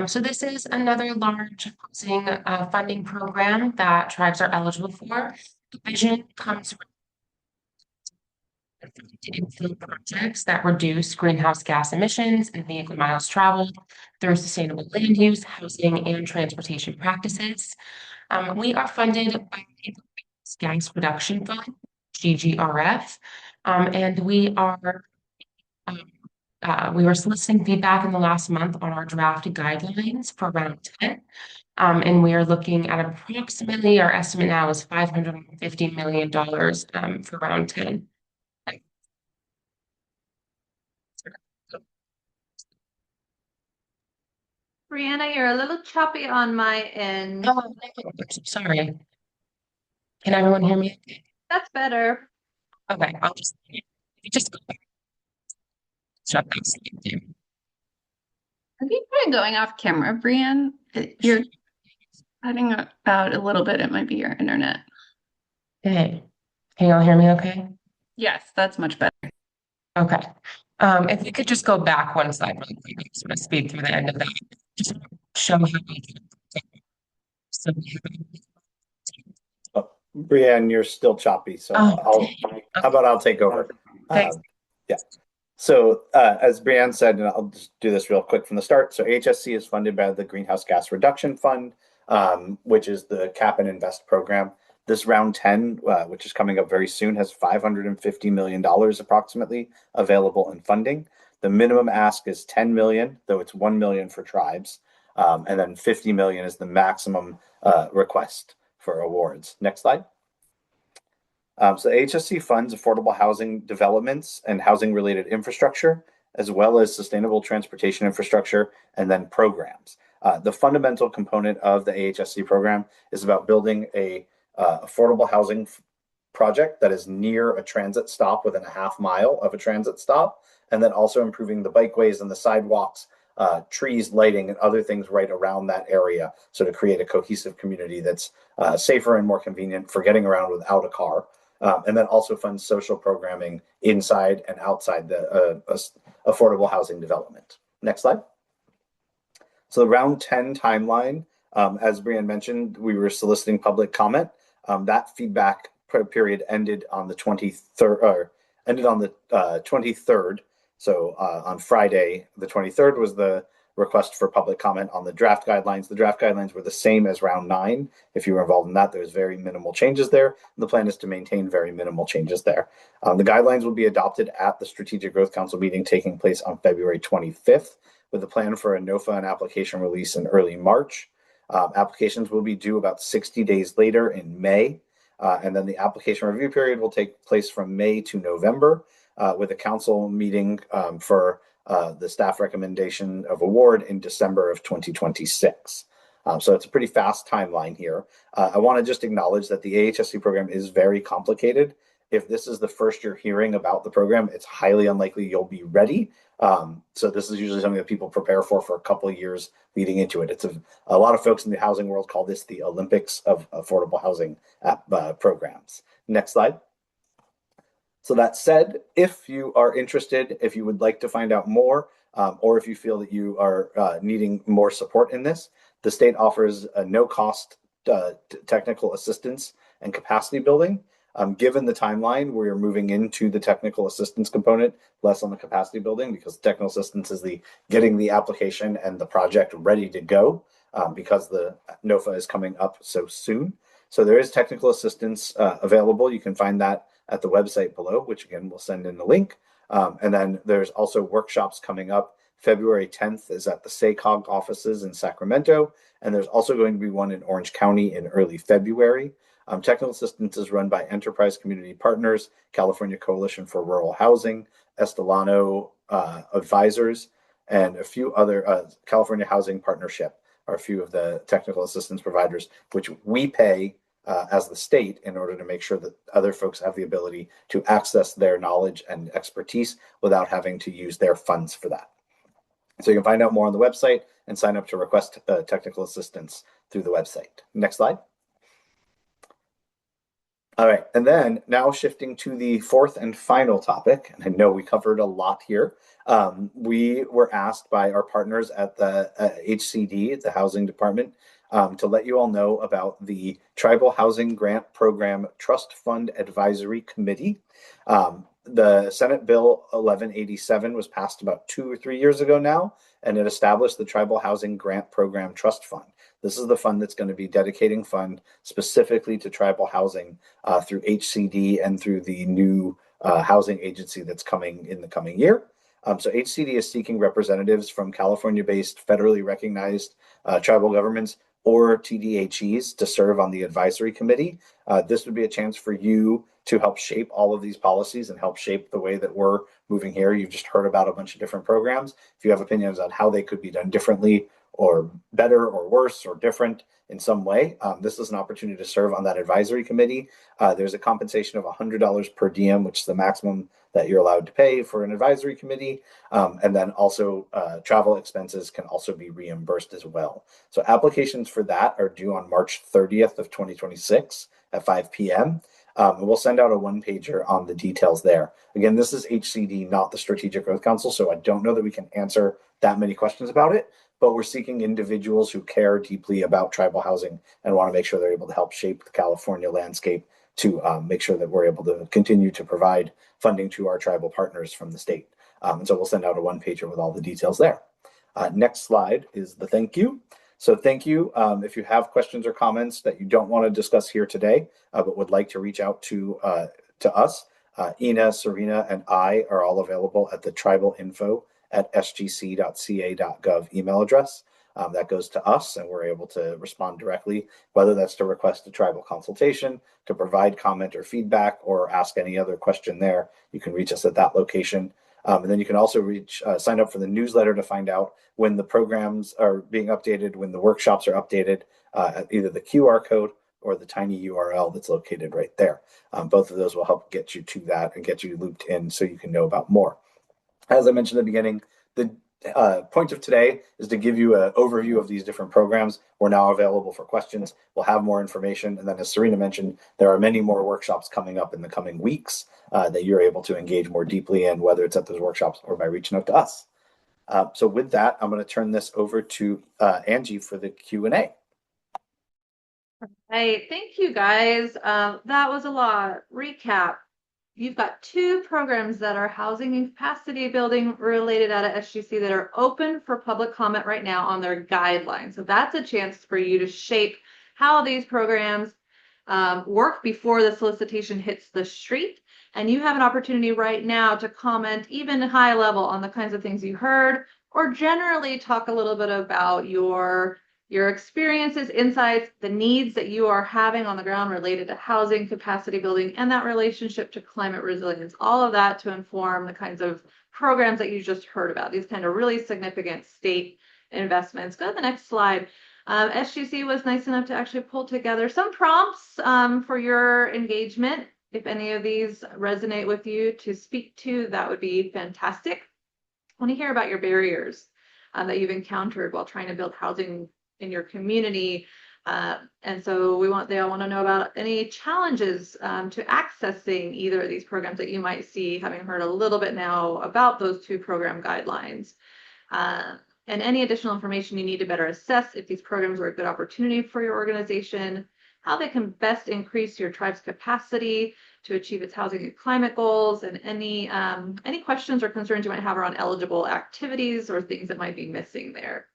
So this is another large housing funding program that tribes are eligible for. The vision comes from infill projects that reduce greenhouse gas emissions and vehicle miles traveled through sustainable land use, housing, and transportation practices. We are funded by the Gas Reduction Fund, GGRF, and we were soliciting feedback in the last month on our draft guidelines for round 10. And we are looking at approximately, our estimate now is $550 million for round 10. Brianna, you're a little choppy on my end. Oh, I'm so sorry. Can everyone hear me? That's better. Okay, I'll just go back. Shut that slide down. Have you tried going off camera, Brianne? You're cutting out a little bit. It might be your internet. Hey, can y'all hear me okay? Yes, that's much better. Okay. If we could just go back one slide really quick, I just want to speed through the end of that. Just show how we can. So Oh, Brianne, you're still choppy, so how about I'll take over? Thanks. Yeah. So as Brianne said, and I'll just do this real quick from the start. So HSC is funded by the Greenhouse Gas Reduction Fund, which is the Cap and Invest program. This round 10, which is coming up very soon, has $550 million approximately available in funding. The minimum ask is 10 million, though it's 1 million for tribes. And then 50 million is the maximum request for awards. Next slide. So HSC funds affordable housing developments and housing related infrastructure, as well as sustainable transportation infrastructure, and then programs. The fundamental component of the AHSC program is about building a affordable housing project that is near a transit stop within a half mile of a transit stop, and then also improving the bikeways and the sidewalks, trees, lighting, and other things right around that area. So to create a cohesive community that's safer and more convenient for getting around without a car. And then also funds social programming inside and outside the affordable housing development. Next slide. So the round 10 timeline, as Brianne mentioned, we were soliciting public comment. That feedback period ended on the 23rd, So on Friday, the 23rd was the request for public comment on the draft guidelines. The draft guidelines were the same as round 9. If you were involved in that, there's very minimal changes there. The plan is to maintain very minimal changes there. The guidelines will be adopted at the Strategic Growth Council meeting taking place on February 25th, with a plan for a NOFA and application release in early March. Applications will be due about 60 days later in May. And then the application review period will take place from May to November, with a council meeting for the staff recommendation of award in December of 2026. So it's a pretty fast timeline here. I want to just acknowledge that the AHSC program is very complicated. If this is the first you're hearing about the program, it's highly unlikely you'll be ready. So this is usually something that people prepare for a couple of years leading into it. It's a lot of folks in the housing world call this the Olympics of affordable housing programs. Next slide. So that said, if you are interested, if you would like to find out more, or if you feel that you are needing more support in this, the state offers a no-cost technical assistance and capacity building. Given the timeline, we are moving into the technical assistance component, less on the capacity building, because technical assistance is the getting the application and the project ready to go, because the NOFA is coming up so soon. So there is technical assistance available. You can find that at the website below, which again, we'll send in the link. And then there's also workshops coming up. February 10th is at the SACOG offices in Sacramento. And there's also going to be one in Orange County in early February. Technical assistance is run by Enterprise Community Partners, California Coalition for Rural Housing, Estelano Advisors, and a few other California Housing Partnership are a few of the technical assistance providers, which we pay as the state in order to make sure that other folks have the ability to access their knowledge and expertise without having to use their funds for that. So you can find out more on the website and sign up to request technical assistance through the website. Next slide. All right, and then now shifting to the fourth and final topic, and I know we covered a lot here. We were asked by our partners at the HCD, the Housing Department, to let you all know about the Tribal Housing Grant Program Trust Fund Advisory Committee. The Senate Bill 1187 was passed about 2 or 3 years ago now, and it established the Tribal Housing Grant Program Trust Fund. This is the fund that's going to be dedicating fund specifically to tribal housing through HCD and through the new housing agency that's coming in the coming year. So HCD is seeking representatives from California-based federally recognized tribal governments or TDHEs to serve on the advisory committee. This would be a chance for you to help shape all of these policies and help shape the way that we're moving here. You've just heard about a bunch of different programs. If you have opinions on how they could be done differently or better or worse or different in some way, this is an opportunity to serve on that advisory committee. There's a compensation of $100 per diem, which is the maximum that you're allowed to pay for an advisory committee. And then also travel expenses can also be reimbursed as well. So applications for that are due on March 30th of 2026 at 5 p.m. We'll send out a one-pager on the details there. Again, this is HCD, not the Strategic Growth Council, so I don't know that we can answer that many questions about it, but we're seeking individuals who care deeply about tribal housing and want to make sure they're able to help shape the California landscape to make sure that we're able to continue to provide funding to our tribal partners from the state. And so we'll send out a one-pager with all the details there. Next slide is the thank you. So thank you. If you have questions or comments that you don't want to discuss here today, but would like to reach out to us, Ina, Serena, and I are all available at the tribalinfo@sgc.ca.gov email address. That goes to us, and we're able to respond directly, whether that's to request a tribal consultation, to provide comment or feedback, or ask any other question there. You can reach us at that location. And then you can also sign up for the newsletter to find out when the programs are being updated, when the workshops are updated, at either the QR code or the tiny URL that's located right there. Both of those will help get you to that and get you looped in so you can know about more. As I mentioned at the beginning, the point of today is to give you an overview of these different programs. We're now available for questions. We'll have more information. And then as Serena mentioned, there are many more workshops coming up in the coming weeks that you're able to engage more deeply in, whether it's at those workshops or by reaching out to us. So with that, I'm going to turn this over to Angie for the Q&A. Hey, thank you guys. That was a lot. Recap. You've got 2 programs that are housing and capacity building related out of SGC that are open for public comment right now on their guidelines. So that's a chance for you to shape how these programs work before the solicitation hits the street. And you have an opportunity right now to comment even high level on the kinds of things you heard, or generally talk a little bit about your experiences, insights, the needs that you are having on the ground related to housing, capacity building, and that relationship to climate resilience. All of that to inform the kinds of programs that you just heard about, these kind of really significant state investments. Go to the next slide. SGC was nice enough to actually pull together some prompts for your engagement. If any of these resonate with you to speak to, that would be fantastic. I want to hear about your barriers that you've encountered while trying to build housing in your community. And so they all want to know about any challenges to accessing either of these programs that you might see, having heard a little bit now about those 2 program guidelines. And any additional information you need to better assess if these programs are a good opportunity for your organization, how they can best increase your tribe's capacity to achieve its housing and climate goals, and any questions or concerns you might have around eligible activities or things that might be missing there.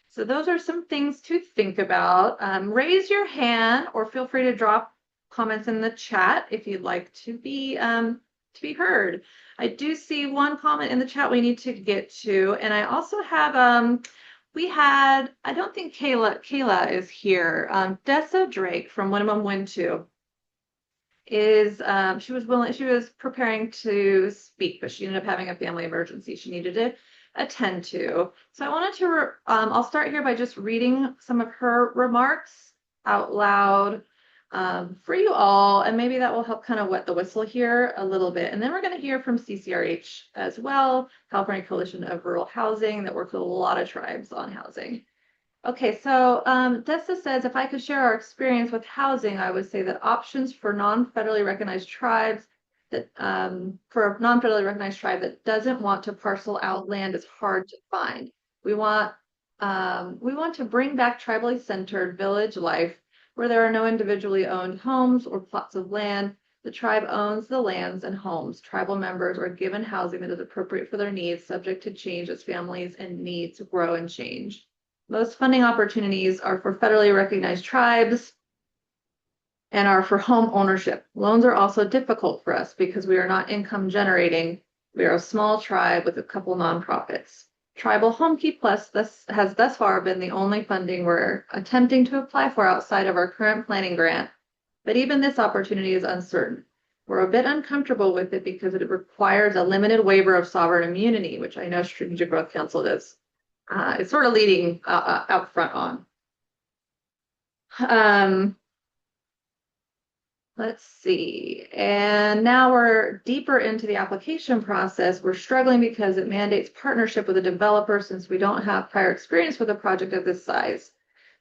So those are some things to think about. Raise your hand or feel free to drop comments in the chat if you'd like to be heard. I do see one comment in the chat we need to get to, and I also have I don't think Kayla is here. Dessa Drake from Winnemem Wintu she was preparing to speak, but she ended up having a family emergency she needed to attend to. So I wanted to, I'll start here by just reading some of her remarks out loud for you all, and maybe that will help kind of wet the whistle here a little bit. And then we're going to hear from CCRH as well, California Coalition of Rural Housing, that works with a lot of tribes on housing. Okay, so Dessa says if I could share our experience with housing, I would say that options for non-federally recognized tribes that for a non-federally recognized tribe that doesn't want to parcel out land is hard to find. We want to bring back tribally centered village life where there are no individually owned homes or plots of land. The tribe owns the lands and homes. Tribal members are given housing that is appropriate for their needs, subject to change as families and needs grow and change. Most funding opportunities are for federally recognized tribes and are for home ownership. Loans are also difficult for us because we are not income generating. We are a small tribe with a couple nonprofits. Tribal Home Key Plus has thus far been the only funding we're attempting to apply for outside of our current planning grant, but even this opportunity is uncertain. We're a bit uncomfortable with it because it requires a limited waiver of sovereign immunity, which I know Strategic Growth Council does. It's sort of leading out front on. Let's see. And now we're deeper into the application process. We're struggling because it mandates partnership with a developer since we don't have prior experience with a project of this size.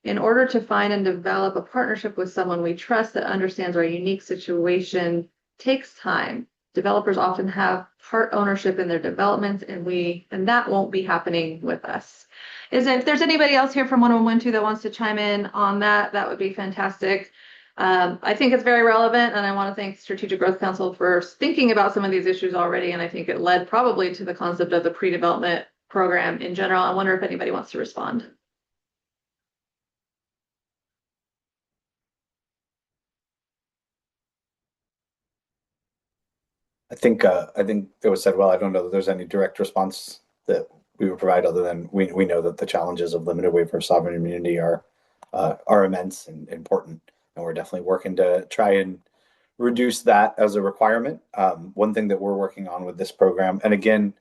In order to find and develop a partnership with someone we trust that understands our unique situation takes time. Developers often have part ownership in their developments, and that won't be happening with us. If there's anybody else here from 1112 that wants to chime in on that, that would be fantastic. I think it's very relevant, and I want to thank Strategic Growth Council for thinking about some of these issues already, and I think it led probably to the concept of the pre-development program in general. I wonder if anybody wants to respond. I think it was said well. I don't know that there's any direct response that we would provide other than we know that the challenges of limited waiver of sovereign immunity are immense and important, and we're definitely working to try and reduce that as a requirement. One thing that we're working on with this program, and again,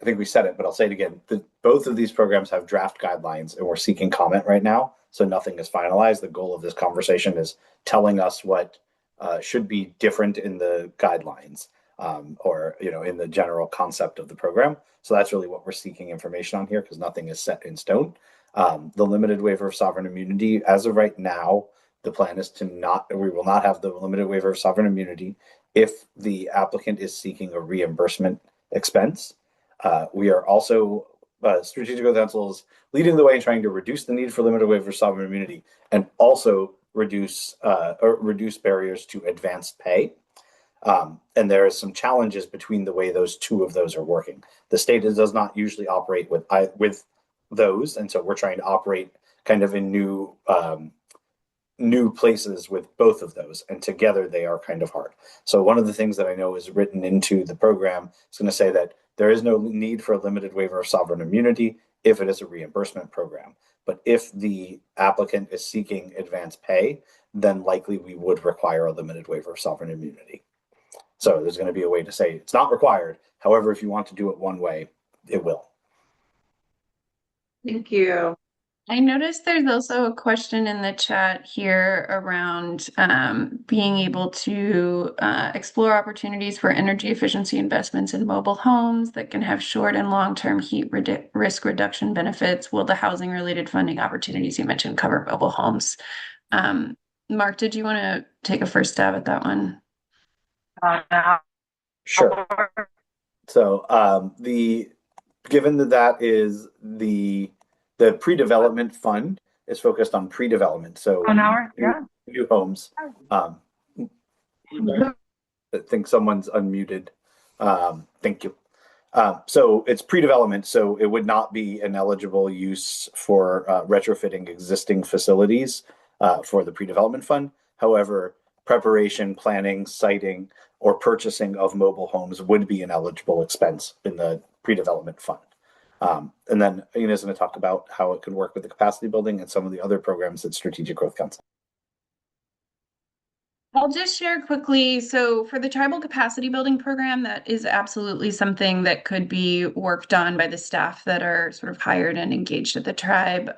I think we said it, but I'll say it again, both of these programs have draft guidelines, and we're seeking comment right now, so nothing is finalized. The goal of this conversation is telling us what should be different in the guidelines, or in the general concept of the program. So that's really what we're seeking information on here, because nothing is set in stone. The limited waiver of sovereign immunity, as of right now, the plan is we will not have the limited waiver of sovereign immunity if the applicant is seeking a reimbursement expense. We are also, Strategic Growth Council is leading the way in trying to reduce the need for limited waiver of sovereign immunity and also reduce barriers to advanced pay. And there are some challenges between the way those two of those are working. The state does not usually operate with those, and so we're trying to operate kind of in new places with both of those, and together they are kind of hard. So one of the things that I know is written into the program is going to say that there is no need for a limited waiver of sovereign immunity if it is a reimbursement program. But if the applicant is seeking advanced pay, then likely we would require a limited waiver of sovereign immunity. So there's going to be a way to say it's not required. However, if you want to do it one way, it will. Thank you. I noticed there's also a question in the chat here around being able to explore opportunities for energy efficiency investments in mobile homes that can have short and long-term heat risk reduction benefits. Will the housing-related funding opportunities you mentioned cover mobile homes? Mark, did you want to take a first stab at that one? Sure. So given that is the pre-development fund is focused on pre-development, so new homes. I think someone's unmuted. Thank you. So it's pre-development, so it would not be an eligible use for retrofitting existing facilities for the pre-development fund. However, preparation, planning, siting, or purchasing of mobile homes would be an eligible expense in the pre-development fund. And then Ina is going to talk about how it can work with the capacity building and some of the other programs at Strategic Growth Council. I'll just share quickly. So for the tribal capacity building program, that is absolutely something that could be worked on by the staff that are sort of hired and engaged at the tribe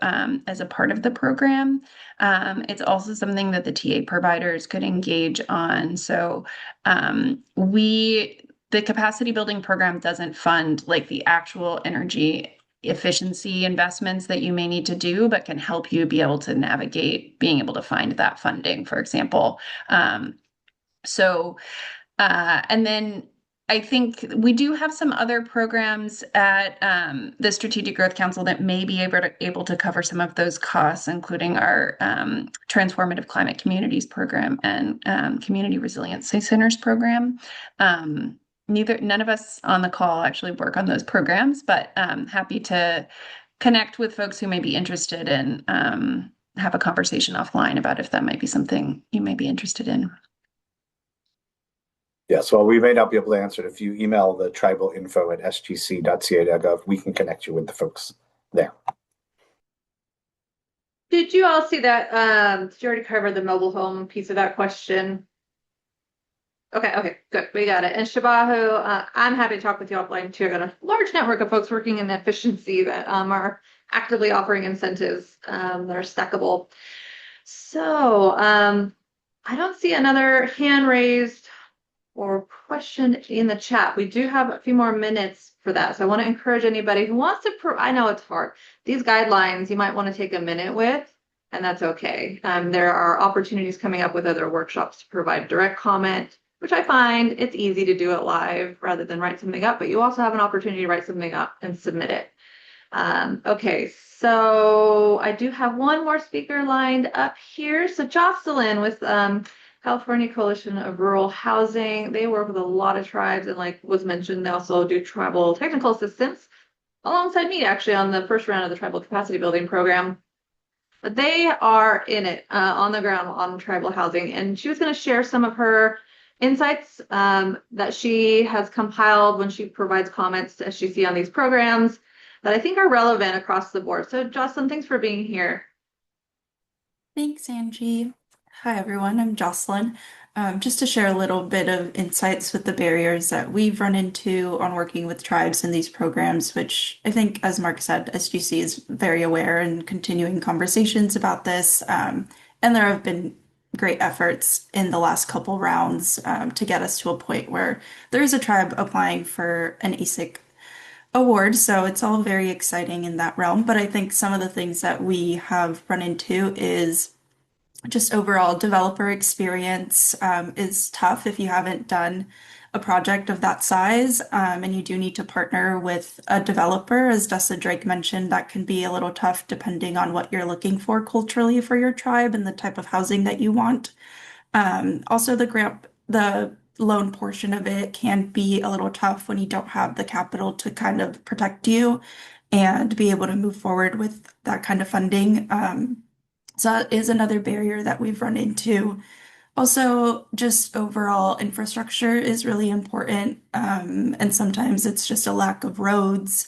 as a part of the program. It's also something that the TA providers could engage on. So the capacity building program doesn't fund like the actual energy efficiency investments that you may need to do, but can help you be able to navigate being able to find that funding, for example. And then I think we do have some other programs at the Strategic Growth Council that may be able to cover some of those costs, including our Transformative Climate Communities program and Community Resiliency Centers program. None of us on the call actually work on those programs, but happy to connect with folks who may be interested and have a conversation offline about if that might be something you may be interested in. Yes, well, we may not be able to answer it. If you email the tribalinfo@sgc.ca.gov, we can connect you with the folks there. Did you all see that? Did you already cover the mobile home piece of that question? Okay, good. We got it. And Shabahu, I'm happy to talk with you offline too. I got a large network of folks working in efficiency that are actively offering incentives that are stackable. So I don't see another hand raised or question in the chat. We do have a few more minutes for that. So I want to encourage anybody who wants to, I know it's hard. These guidelines you might want to take a minute with, and that's okay. There are opportunities coming up with other workshops to provide direct comment, which I find it's easy to do it live rather than write something up, but you also have an opportunity to write something up and submit it. Okay, so I do have one more speaker lined up here. So Jocelyn with California Coalition of Rural Housing. They work with a lot of tribes, and like was mentioned, they also do tribal technical assistance alongside me actually on the first round of the tribal capacity building program. But they are in it on the ground on tribal housing, and she was going to share some of her insights that she has compiled when she provides comments to SGC on these programs that I think are relevant across the board. So Jocelyn, thanks for being here. Thanks, Angie. Hi, everyone. I'm Jocelyn. Just to share a little bit of insights with the barriers that we've run into on working with tribes in these programs, which I think, as Mark said, SGC is very aware and continuing conversations about this. And there have been great efforts in the last couple rounds to get us to a point where there is a tribe applying for an ASIC award. So it's all very exciting in that realm. But I think some of the things that we have run into is just overall developer experience is tough if you haven't done a project of that size, and you do need to partner with a developer. As Dessa Drake mentioned, that can be a little tough depending on what you're looking for culturally for your tribe and the type of housing that you want. Also, the loan portion of it can be a little tough when you don't have the capital to kind of protect you and be able to move forward with that kind of funding. So that is another barrier that we've run into. Also, just overall infrastructure is really important, and sometimes it's just a lack of roads.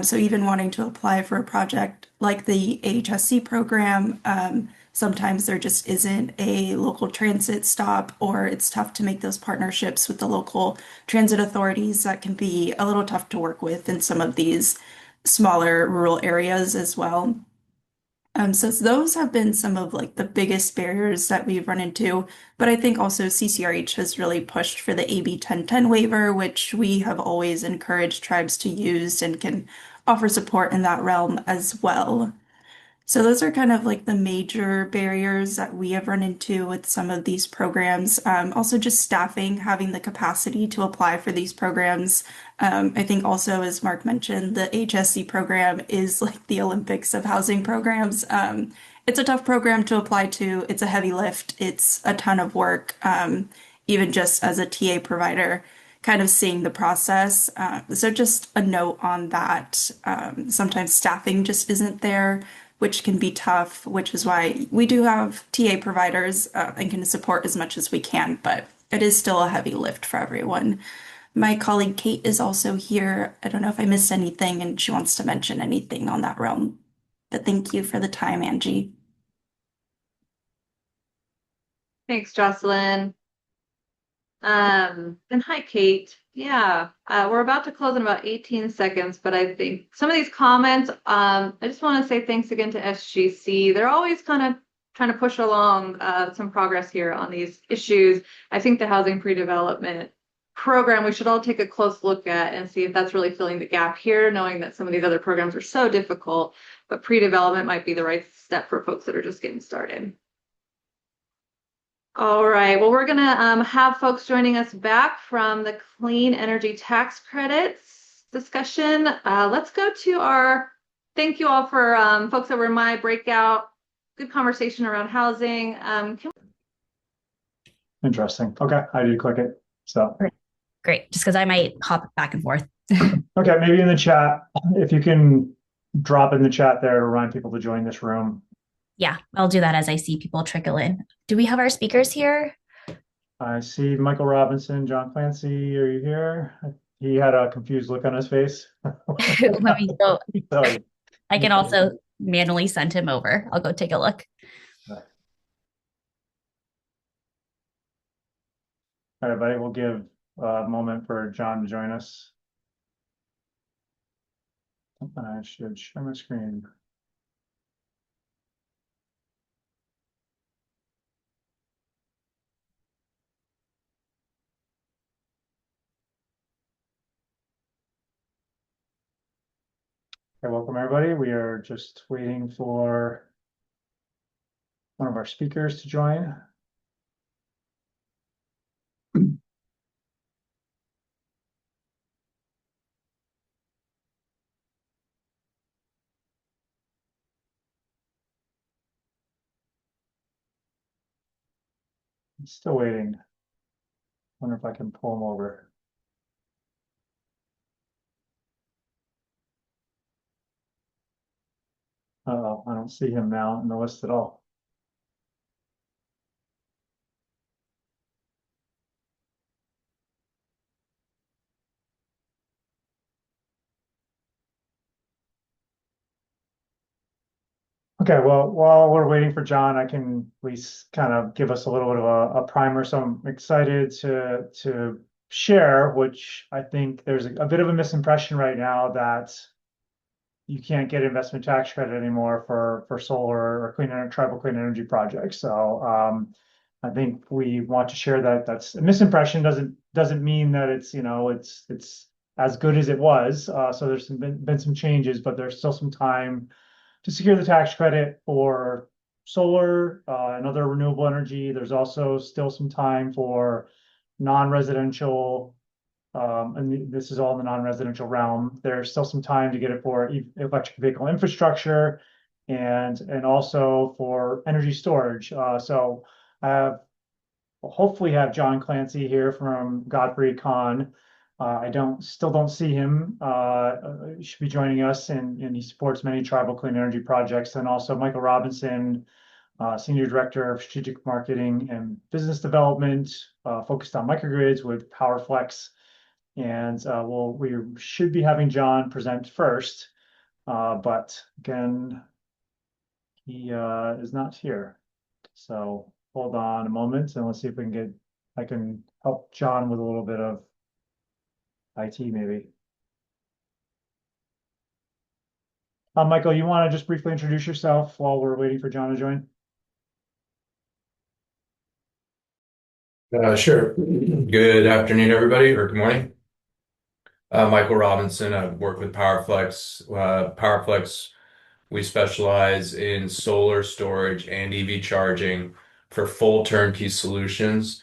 So even wanting to apply for a project like the AHSC program, sometimes there just isn't a local transit stop, or it's tough to make those partnerships with the local transit authorities. That can be a little tough to work with in some of these smaller rural areas as well. So those have been some of like the biggest barriers that we've run into, but I think also CCRH has really pushed for the AB 1010 waiver, which we have always encouraged tribes to use and can offer support in that realm as well. So those are kind of like the major barriers that we have run into with some of these programs. Also just staffing, having the capacity to apply for these programs. I think also, as Mark mentioned, the HSC program is like the Olympics of housing programs. It's a tough program to apply to. It's a heavy lift. It's a ton of work, even just as a TA provider, kind of seeing the process. So just a note on that. Sometimes staffing just isn't there, which can be tough, which is why we do have TA providers and can support as much as we can, but it is still a heavy lift for everyone. My colleague Kate is also here. I don't know if I missed anything and she wants to mention anything on that realm, but thank you for the time, Angie. Thanks, Jocelyn. And hi, Kate. Yeah, we're about to close in about 18 seconds, but I think some of these comments, I just want to say thanks again to SGC. They're always kind of trying to push along some progress here on these issues. I think the housing pre-development program we should all take a close look at and see if that's really filling the gap here, knowing that some of these other programs are so difficult, but pre-development might be the right step for folks that are just getting started. All right, well, we're gonna have folks joining us back from the clean energy tax credits discussion. Let's go to our, thank you all for folks that were in my breakout. Good conversation around housing. Interesting. Okay, I did click it. So Great, just because I might hop back and forth. okay, maybe in the chat, if you can drop in the chat there to remind people to join this room. Yeah, I'll do that as I see people trickle in. Do we have our speakers here? I see Michael Robinson, John Clancy. Are you here? He had a confused look on his face. Let me go. So, I can also manually send him over. I'll go take a look. all right, everybody, we'll give a moment for John to join us. I should share my screen. Okay, welcome everybody. We are just waiting for one of our speakers to join. I'm still waiting. Wonder if I can pull him over. Uh-oh, I don't see him now in the list at all. Okay, well, while we're waiting for John, I can at least kind of give us a little bit of a primer. So I'm excited to share, which I think there's a bit of a misimpression right now that you can't get investment tax credit anymore for solar or tribal clean energy projects. So I think we want to share that that's a misimpression. Doesn't mean that it's it's as good as it was. So there's been some changes, but there's still some time to secure the tax credit for solar and other renewable energy. There's also still some time for non-residential, and this is all in the non-residential realm. There's still some time to get it for electric vehicle infrastructure and also for energy storage. So I have hopefully have John Clancy here from Godfrey Kahn. I still don't see him. He should be joining us, and he supports many tribal clean energy projects. And also Michael Robinson, Senior Director of Strategic Marketing and Business Development, focused on microgrids with PowerFlex. And we should be having John present first, but again, he is not here. So hold on a moment, and let's see if I can help John with a little bit of IT maybe. Michael, you want to just briefly introduce yourself while we're waiting for John to join? Sure. Good afternoon, everybody, or good morning. Michael Robinson. I work with PowerFlex. PowerFlex, we specialize in solar storage and EV charging for full turnkey solutions.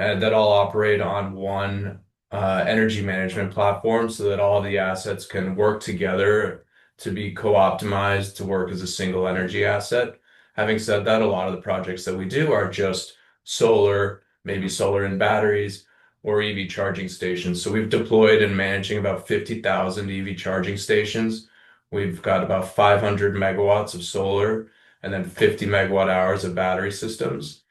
That all operate on one energy management platform so that all the assets can work together to be co-optimized to work as a single energy asset. Having said that, a lot of the projects that we do are just solar, maybe solar and batteries, or EV charging stations. So we've deployed and managing about 50,000 EV charging stations. We've got about 500 megawatts of solar and then 50 megawatt hours of battery systems.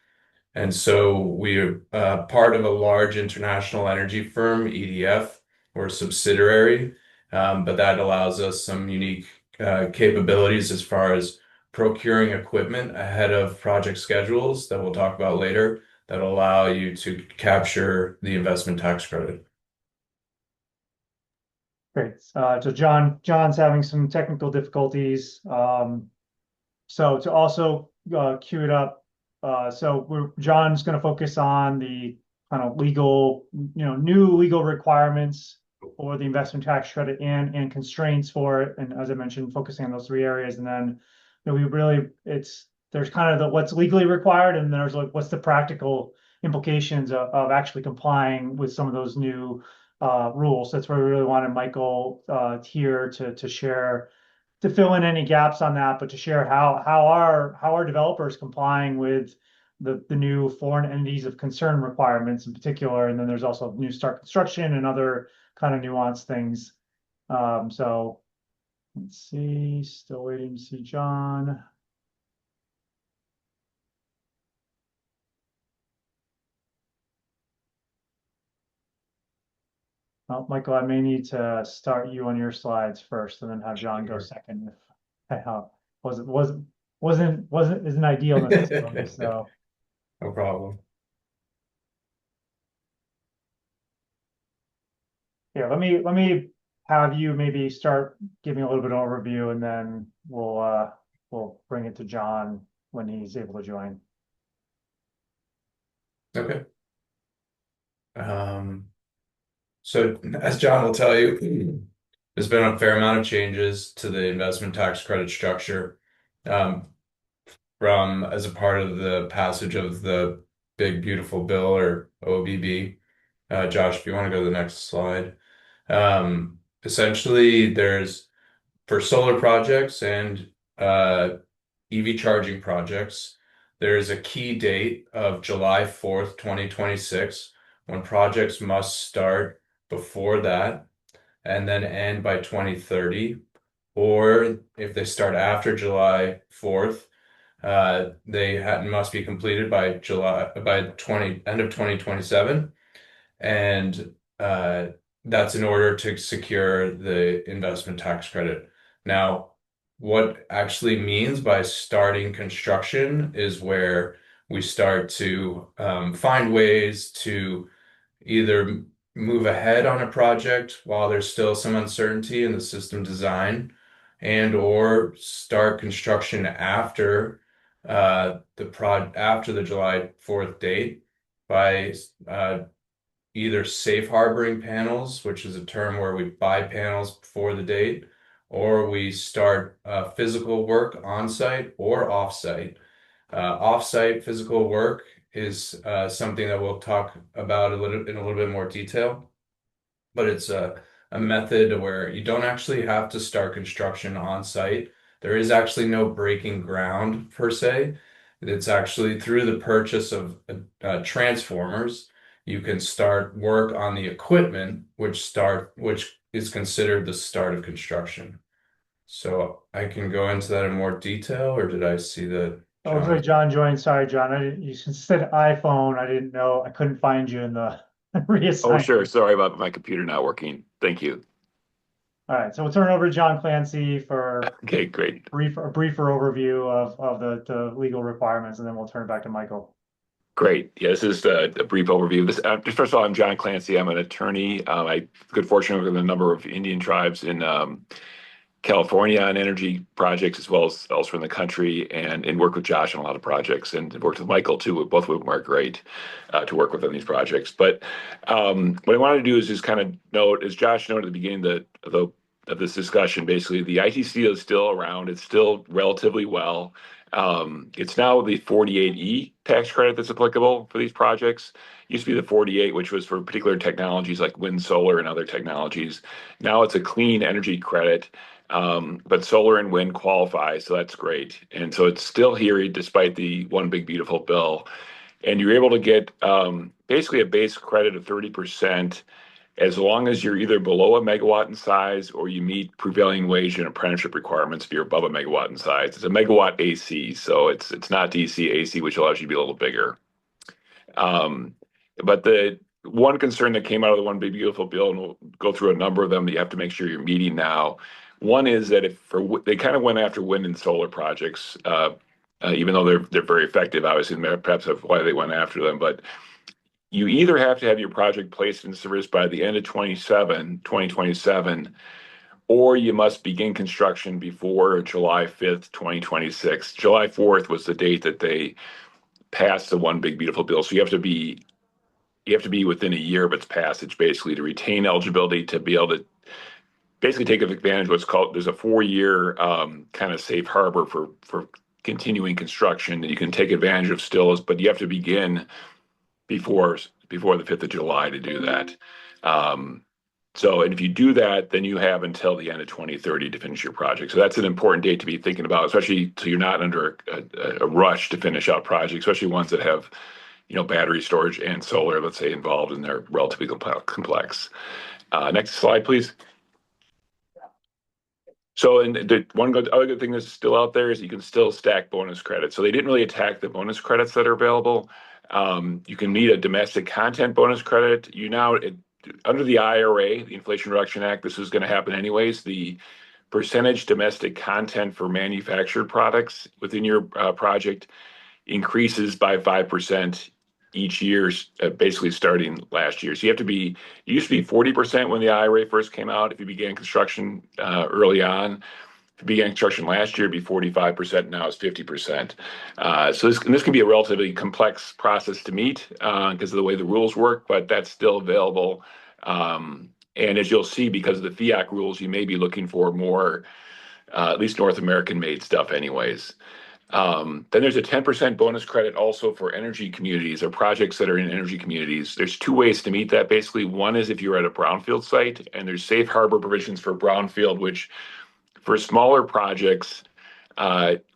And so we're part of a large international energy firm, EDF. We're a subsidiary, but that allows us some unique capabilities as far as procuring equipment ahead of project schedules that we'll talk about later that allow you to capture the investment tax credit. Great. So John's having some technical difficulties. So to also cue it up, John's going to focus on the kind of legal, new legal requirements for the investment tax credit and constraints for it. And as I mentioned, focusing on those three areas. And then, there's kind of what's legally required, and there's like what's the practical implications of actually complying with some of those new rules. That's where we really wanted Michael here to share, to fill in any gaps on that, but to share how are developers complying with the new foreign entities of concern requirements in particular. And then there's also new start construction and other kind of nuanced things. So let's see, still waiting to see John. Oh, Michael, I may need to start you on your slides first and then have John go second. If I isn't ideal necessarily. So No problem. yeah, let me have you maybe start giving a little bit of overview, and then we'll bring it to John when he's able to join. Okay. So as John will tell you, there's been a fair amount of changes to the investment tax credit structure from as a part of the passage of the Big Beautiful Bill, or OBB. Josh, if you want to go to the next slide. Essentially, there's for solar projects and EV charging projects, there's a key date of July 4th, 2026, when projects must start before that and then end by 2030. Or if they start after July 4th, they must be completed by end of 2027. And that's in order to secure the investment tax credit. Now, what actually means by starting construction is where we start to find ways to either move ahead on a project while there's still some uncertainty in the system design, and or start construction after after the July 4th date by either safe harboring panels, which is a term where we buy panels before the date, or we start physical work on site or off site. Off-site physical work is something that we'll talk about in a little bit more detail, but it's a method where you don't actually have to start construction on site. There is actually no breaking ground per se. It's actually through the purchase of transformers, you can start work on the equipment, which is considered the start of construction. So I can go into that in more detail, or did I see that? Oh, looks like John joined. Sorry, John. You said iPhone. I didn't know. I couldn't find you in the reassignment. Oh, sure. Sorry about my computer not working. Thank you. All right, so we'll turn it over to John Clancy for Okay, great. a briefer overview of the legal requirements, and then we'll turn it back to Michael. Great. Yeah, this is a brief overview. First of all, I'm John Clancy. I'm an attorney. I good fortune with a number of Indian tribes in California on energy projects, as well as elsewhere in the country, and work with Josh on a lot of projects, and worked with Michael too. Both of them are great to work with on these projects. But what I wanted to do is just kind of note, as Josh noted at the beginning of this discussion, basically the ITC is still around. It's still relatively well. It's now the 48E tax credit that's applicable for these projects. It used to be the 48, which was for particular technologies like wind, solar, and other technologies. Now it's a clean energy credit. But solar and wind qualify, so that's great. And so it's still here despite the one big beautiful bill. And you're able to get basically a base credit of 30% as long as you're either below a megawatt in size or you meet prevailing wage and apprenticeship requirements if you're above a megawatt in size. It's a megawatt AC, so it's not DC AC, which allows you to be a little bigger. But the one concern that came out of the one big beautiful bill, and we'll go through a number of them that you have to make sure you're meeting now. One is that they kind of went after wind and solar projects, even though they're very effective, obviously, and perhaps that's why they went after them. But you either have to have your project placed in service by the end of 2027, or you must begin construction before July 5th, 2026. July 4th was the date that they passed the one big beautiful bill. So you have to be you have to be within a year of its passage, basically, to retain eligibility to be able to basically take advantage of what's called, there's a 4-year kind of safe harbor for continuing construction that you can take advantage of still, but you have to begin before the 5th of July to do that. And if you do that, then you have until the end of 2030 to finish your project. So that's an important date to be thinking about, especially so you're not under a rush to finish out projects, especially ones that have, battery storage and solar, let's say, involved, and they're relatively complex. Next slide, please. So, and the other good thing that's still out there is you can still stack bonus credits. So they didn't really attack the bonus credits that are available. You can meet a domestic content bonus credit. Under the IRA, the Inflation Reduction Act, this is going to happen anyways. The percentage domestic content for manufactured products within your project increases by 5% each year, basically starting last year. So it used to be 40% when the IRA first came out if you began construction early on. If you began construction last year, it'd be 45%. Now it's 50%. So this can be a relatively complex process to meet because of the way the rules work, but that's still available. And as you'll see, because of the FIAC rules, you may be looking for more, at least North American made stuff anyways. Then there's a 10% bonus credit also for energy communities or projects that are in energy communities. There's 2 ways to meet that. Basically, one is if you're at a brownfield site, and there's safe harbor provisions for brownfield, which for smaller projects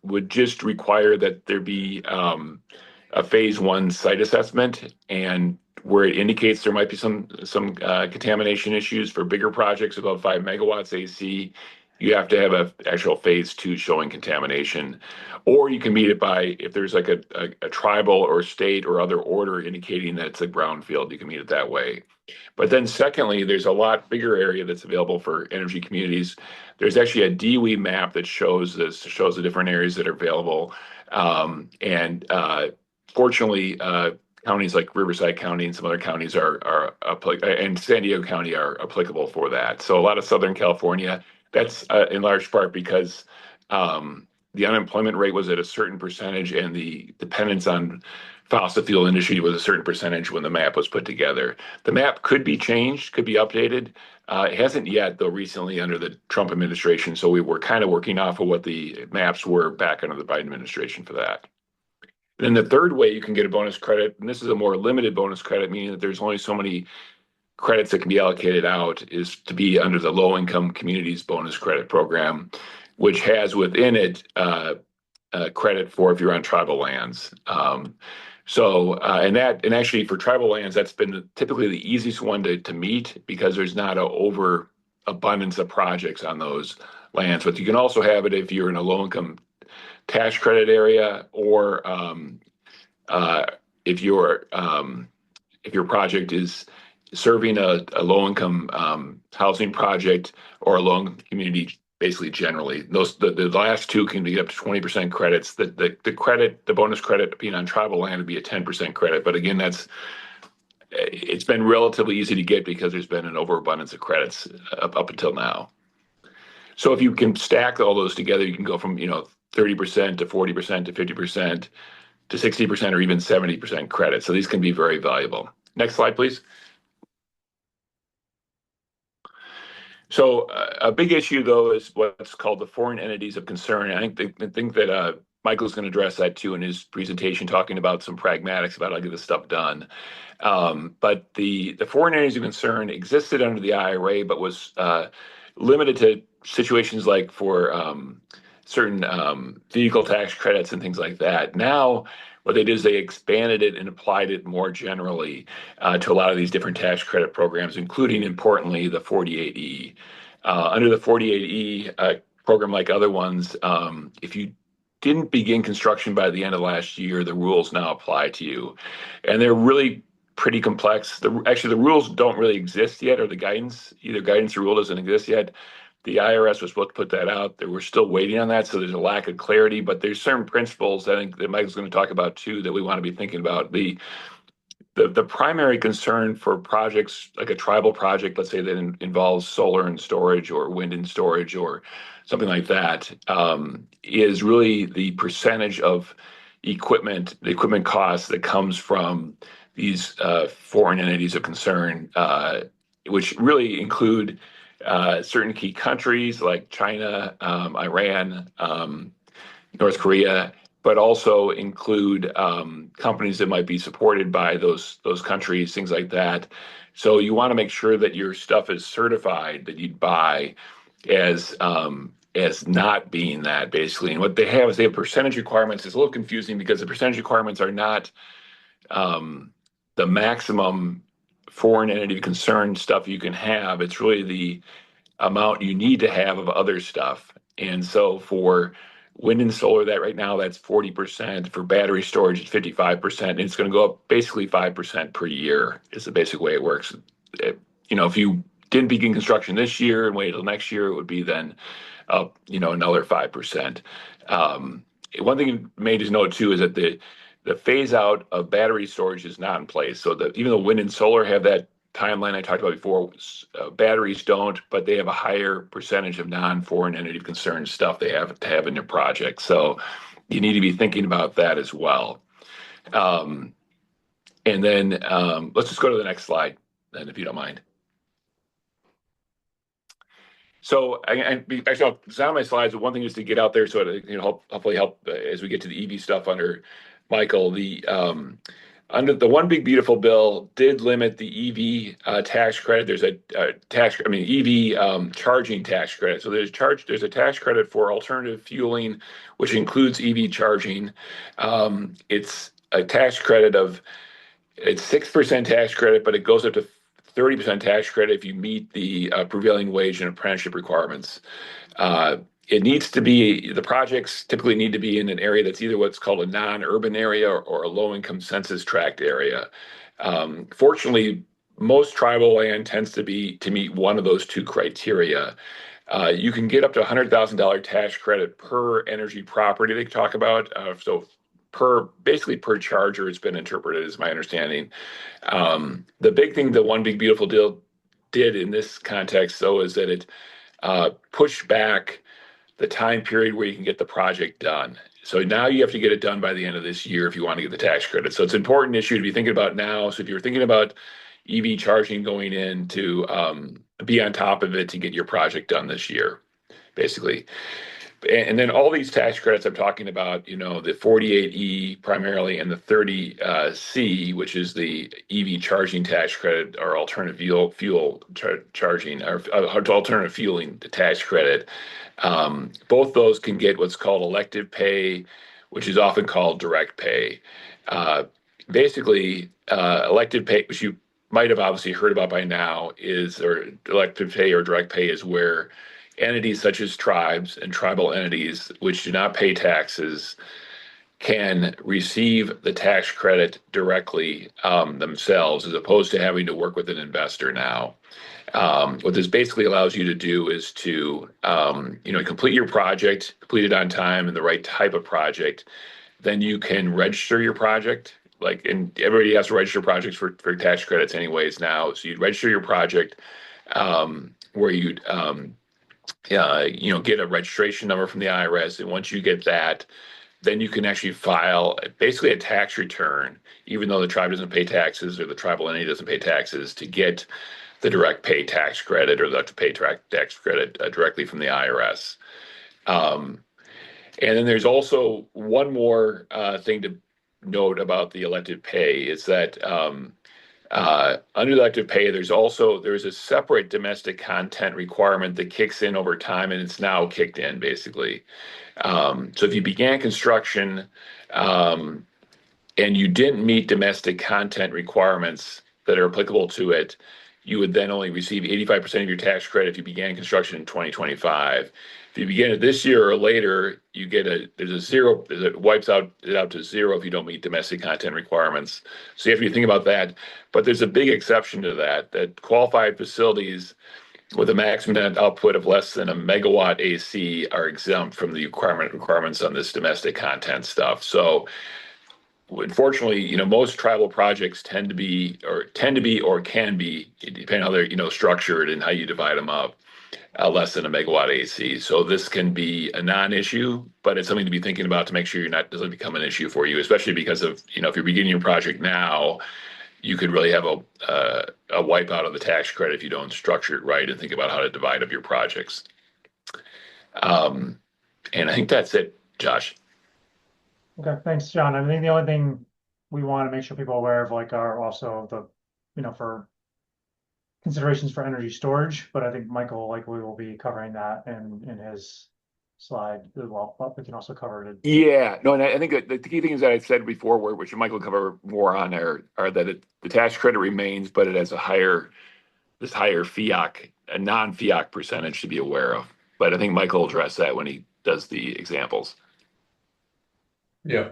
would just require that there be a phase 1 site assessment, and where it indicates there might be some contamination issues. For bigger projects above 5 megawatts AC, you have to have an actual phase 2 showing contamination. Or you can meet it by, if there's like a tribal or state or other order indicating that it's a brownfield, you can meet it that way. But then secondly, there's a lot bigger area that's available for energy communities. There's actually a DWE map that shows the different areas that are available. Fortunately, counties like Riverside County and some other counties and San Diego County are applicable for that. So a lot of Southern California, that's in large part because the unemployment rate was at a certain percentage and the dependence on fossil fuel industry was a certain percentage when the map was put together. The map could be changed, could be updated. It hasn't yet, though, recently under the Trump administration. So we were kind of working off of what the maps were back under the Biden administration for that. Then the third way you can get a bonus credit, and this is a more limited bonus credit, meaning that there's only so many credits that can be allocated out, is to be under the Low Income Communities Bonus Credit Program, which has within it credit for if you're on tribal lands. And actually for tribal lands, that's been typically the easiest one to meet because there's not an overabundance of projects on those lands. But you can also have it if you're in a low income tax credit area, or if your project is serving a low income housing project or a low income community. Basically, generally, the last 2 can be up to 20% credits. The bonus credit being on tribal land would be a 10% credit. But again, it's been relatively easy to get because there's been an overabundance of credits up until now. So if you can stack all those together, you can go from 30% to 40% to 50% to 60% or even 70% credit. So these can be very valuable. Next slide, please. So a big issue, though, is what's called the foreign entities of concern. And I think that Michael's going to address that, too, in his presentation, talking about some pragmatics about how to get this stuff done. But the foreign entities of concern existed under the IRA, but was limited to situations like for certain vehicle tax credits and things like that. Now, what they did is they expanded it and applied it more generally to a lot of these different tax credit programs, including, importantly, the 48E. Under the 48E program, like other ones, if you didn't begin construction by the end of last year, the rules now apply to you. And they're really pretty complex. Actually, the rules don't really exist yet, or the guidance, either guidance or rule doesn't exist yet. The IRS was supposed to put that out. We're still waiting on that, so there's a lack of clarity. But there's certain principles I think that Michael's going to talk about too that we want to be thinking about. The primary concern for projects like a tribal project, let's say that involves solar and storage or wind and storage or something like that, is really the percentage of the equipment cost that comes from these foreign entities of concern, which really include certain key countries like China, Iran, North Korea, but also include companies that might be supported by those countries, things like that. So you want to make sure that your stuff is certified that you'd buy as not being that, basically. And what they have is they have percentage requirements. It's a little confusing because the percentage requirements are not the maximum foreign entity of concern stuff you can have. It's really the amount you need to have of other stuff. And so for wind and solar, that right now that's 40%. For battery storage, it's 55%. And it's going to go up basically 5% per year is the basic way it works. If you didn't begin construction this year and wait until next year, it would be then up, another 5%. One thing you may just note too is that the phase out of battery storage is not in place. So even though wind and solar have that timeline I talked about before, batteries don't, but they have a higher percentage of non-foreign entity of concern stuff they have to have in their project. So you need to be thinking about that as well. And then let's just go to the next slide, then, if you don't mind. So actually, I'll design my slides, but one thing is to get out there so it hopefully help as we get to the EV stuff under Michael. Under the One Big Beautiful Bill did limit the EV tax credit. There's a EV charging tax credit. So there's a tax credit for alternative fueling, which includes EV charging. It's a tax credit it's 6% tax credit, but it goes up to 30% tax credit if you meet the prevailing wage and apprenticeship requirements. The projects typically need to be in an area that's either what's called a non-urban area or a low-income census tract area. Fortunately, most tribal land tends to meet one of those two criteria. You can get up to $100,000 tax credit per energy property they talk about. So basically per charger, it's been interpreted, is my understanding. The big thing the One Big Beautiful Deal did in this context, though, is that it pushed back the time period where you can get the project done. So now you have to get it done by the end of this year if you want to get the tax credit. So it's an important issue to be thinking about now. So if you're thinking about EV charging going in, to be on top of it to get your project done this year, basically. And then all these tax credits I'm talking about, the 48E primarily and the 30C, which is the EV charging tax credit or alternative fuel charging or alternative fueling tax credit. Both those can get what's called elective pay, which is often called direct pay. Basically, elective pay, which you might have obviously heard about by now, or elective pay or direct pay is where entities such as tribes and tribal entities which do not pay taxes can receive the tax credit directly themselves, as opposed to having to work with an investor now. What this basically allows you to do is to complete your project, complete it on time and the right type of project. Then you can register your project. And everybody has to register projects for tax credits anyways now. So you'd register your project where you'd get a registration number from the IRS. And once you get that, then you can actually file basically a tax return, even though the tribe doesn't pay taxes or the tribal entity doesn't pay taxes, to get the direct pay tax credit or the pay tax credit directly from the IRS. And then there's also one more thing to note about the elective pay is that under elective pay, there's a separate domestic content requirement that kicks in over time, and it's now kicked in basically. So if you began construction and you didn't meet domestic content requirements that are applicable to it, you would then only receive 85% of your tax credit if you began construction in 2025. If you begin it this year or later, you get there's a zero, it wipes it out to zero if you don't meet domestic content requirements. So you have to think about that. But there's a big exception to that qualified facilities with a maximum net output of less than a megawatt AC are exempt from the requirements on this domestic content stuff. So unfortunately, most tribal projects tend to be or can be, depending on how they're, structured and how you divide them up, less than a megawatt AC. So this can be a non-issue, but it's something to be thinking about to make sure doesn't become an issue for you, especially because of, if you're beginning your project now, you could really have a wipeout of the tax credit if you don't structure it right and think about how to divide up your projects. And I think that's it, Josh. Okay, thanks, John. I think the only thing we want to make sure people are aware of like are also the, for considerations for energy storage, but I think Michael likely will be covering that in his slide as well, but we can also cover it. Yeah, no, and I think that the key things that I said before, which Michael will cover more on, are that the tax credit remains, but it has this higher FIAC, a non-FIAC percentage to be aware of. But I think Michael will address that when he does the examples. Yeah.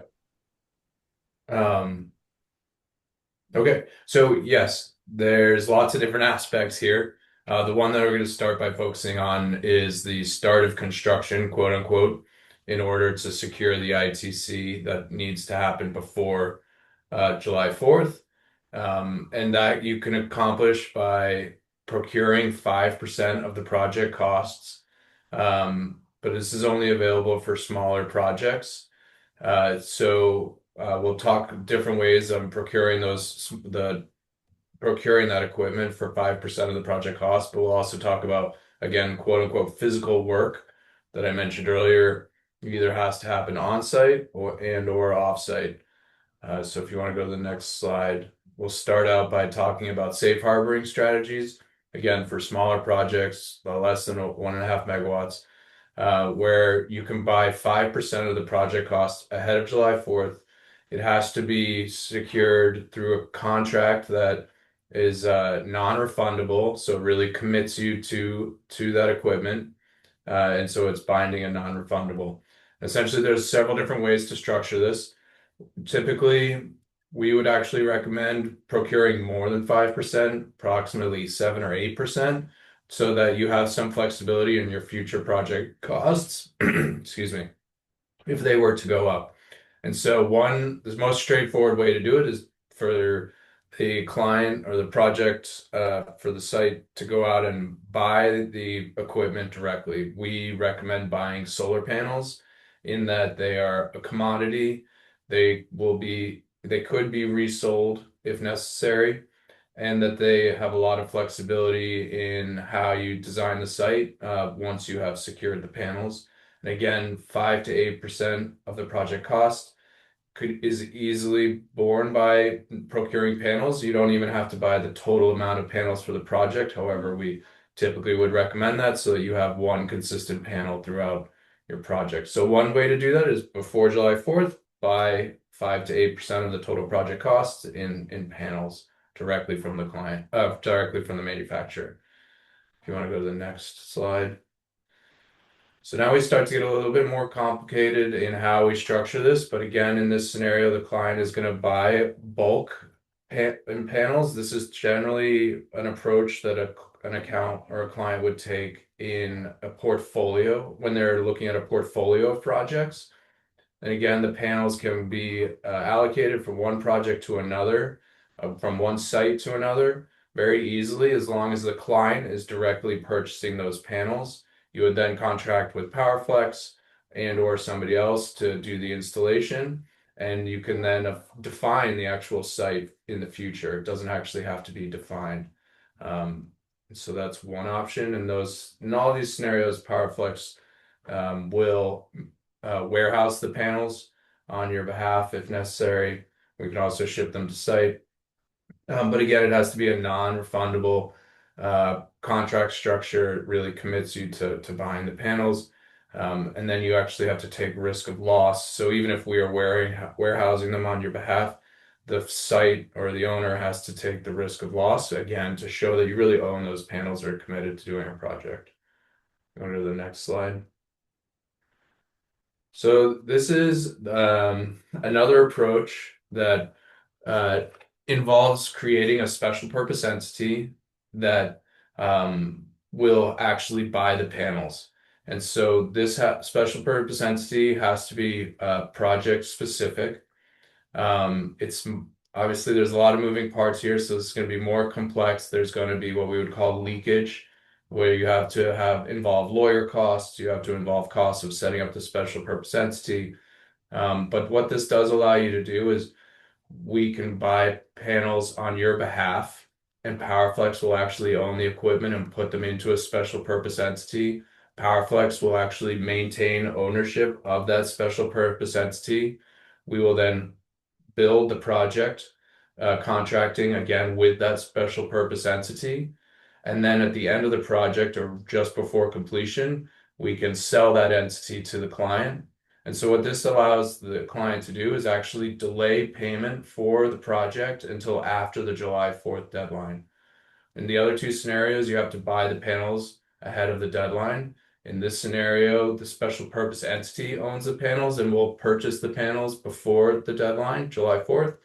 Okay, so yes, there's lots of different aspects here. The one that we're going to start by focusing on is the start of construction, quote unquote, in order to secure the ITC that needs to happen before July 4th. And that you can accomplish by procuring 5% of the project costs. But this is only available for smaller projects. So we'll talk different ways of procuring that equipment for 5% of the project cost, but we'll also talk about, again, quote unquote, physical work that I mentioned earlier. Either has to happen on site or off site. So if you want to go to the next slide, we'll start out by talking about safe harboring strategies. Again, for smaller projects, less than 1.5 megawatts. Where you can buy 5% of the project cost ahead of July 4th. It has to be secured through a contract that is non-refundable, so it really commits you to that equipment, and so it's binding and non-refundable. Essentially, there's several different ways to structure this. Typically, we would actually recommend procuring more than 5%, approximately 7 or 8%. So that you have some flexibility in your future project costs, excuse me, if they were to go up. And so the most straightforward way to do it is for the client or the project for the site to go out and buy the equipment directly. We recommend buying solar panels in that they are a commodity. They could be resold if necessary, and that they have a lot of flexibility in how you design the site once you have secured the panels. And again, 5 to 8% of the project cost is easily borne by procuring panels. You don't even have to buy the total amount of panels for the project. However, we typically would recommend that so that you have one consistent panel throughout your project. So one way to do that is before July 4th, buy 5 to 8% of the total project costs in panels directly from the client, directly from the manufacturer. If you want to go to the next slide. So now we start to get a little bit more complicated in how we structure this. But again, in this scenario, the client is going to buy bulk in panels. This is generally an approach that an account or a client would take in a portfolio when they're looking at a portfolio of projects. And again, the panels can be allocated from one project to another, from one site to another, very easily, as long as the client is directly purchasing those panels. You would then contract with PowerFlex and or somebody else to do the installation, and you can then define the actual site in the future. It doesn't actually have to be defined. So that's one option. And in all these scenarios, PowerFlex will warehouse the panels on your behalf if necessary. We can also ship them to site. But again, it has to be a non-refundable contract structure. It really commits you to buying the panels. And then you actually have to take risk of loss. So even if we are warehousing them on your behalf, the site or the owner has to take the risk of loss, again, to show that you really own those panels or are committed to doing a project. Go to the next slide. So this is another approach that involves creating a special purpose entity that will actually buy the panels. And so this special purpose entity has to be project specific. It's obviously there's a lot of moving parts here, so it's going to be more complex. There's going to be what we would call leakage, where you have to involve lawyer costs, you have to involve costs of setting up the special purpose entity. But what this does allow you to do is we can buy panels on your behalf, and PowerFlex will actually own the equipment and put them into a special purpose entity. PowerFlex will actually maintain ownership of that special purpose entity. We will then build the project, contracting again with that special purpose entity. And then at the end of the project or just before completion, we can sell that entity to the client. And so what this allows the client to do is actually delay payment for the project until after the July 4th deadline. In the other two scenarios, you have to buy the panels ahead of the deadline. In this scenario, the special purpose entity owns the panels and will purchase the panels before the deadline, July 4th.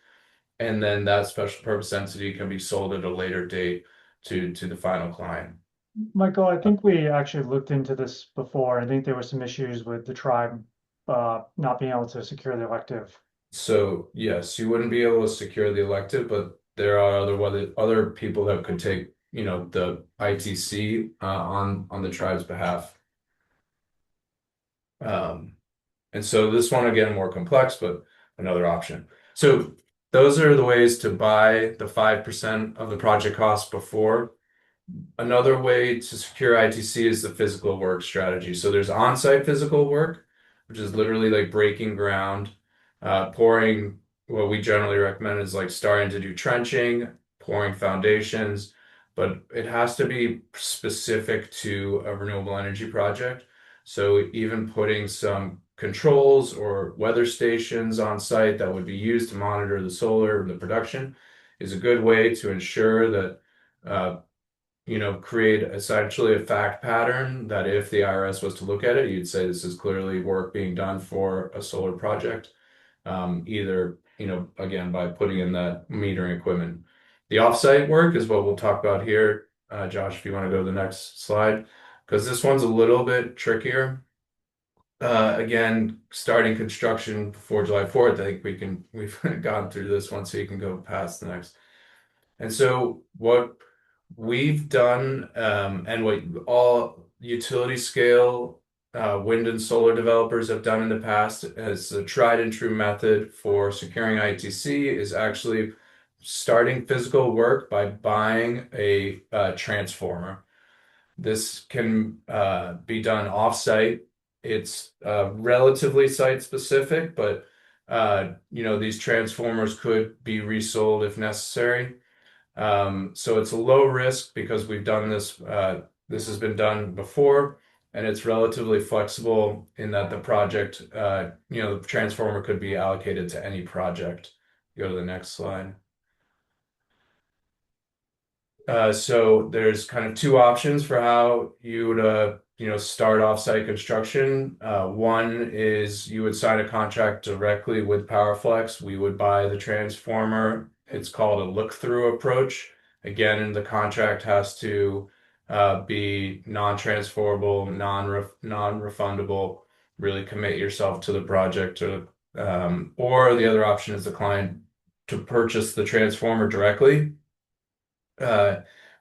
And then that special purpose entity can be sold at a later date to the final client. Michael, I think we actually looked into this before. I think there were some issues with the tribe not being able to secure the elective. So yes, you wouldn't be able to secure the elective, but there are other people that could take, the ITC on the tribe's behalf. And so this one again more complex, but another option. So those are the ways to buy the 5% of the project cost before. Another way to secure ITC is the physical work strategy. So there's on-site physical work, which is literally like breaking ground, pouring. What we generally recommend is like starting to do trenching, pouring foundations, but it has to be specific to a renewable energy project. So even putting some controls or weather stations on site that would be used to monitor the solar and the production is a good way to ensure that create essentially a fact pattern that if the IRS was to look at it, you'd say this is clearly work being done for a solar project, either, again, by putting in that metering equipment. The offsite work is what we'll talk about here. Josh, if you want to go to the next slide, because this one's a little bit trickier. Again, starting construction before July 4th, I think we've gone through this one, so you can go past the next. And so what we've done, and what all utility scale wind and solar developers have done in the past as a tried and true method for securing ITC is actually starting physical work by buying a transformer. This can be done off-site. It's relatively site-specific, but these transformers could be resold if necessary. So it's a low risk because we've done this. This has been done before, and it's relatively flexible in that the project, the transformer could be allocated to any project. Go to the next slide. So there's kind of two options for how you would, start off-site construction. One is you would sign a contract directly with PowerFlex. We would buy the transformer. It's called a look-through approach. Again, the contract has to be non-transferable, non-refundable. Really commit yourself to the project, or the other option is the client to purchase the transformer directly.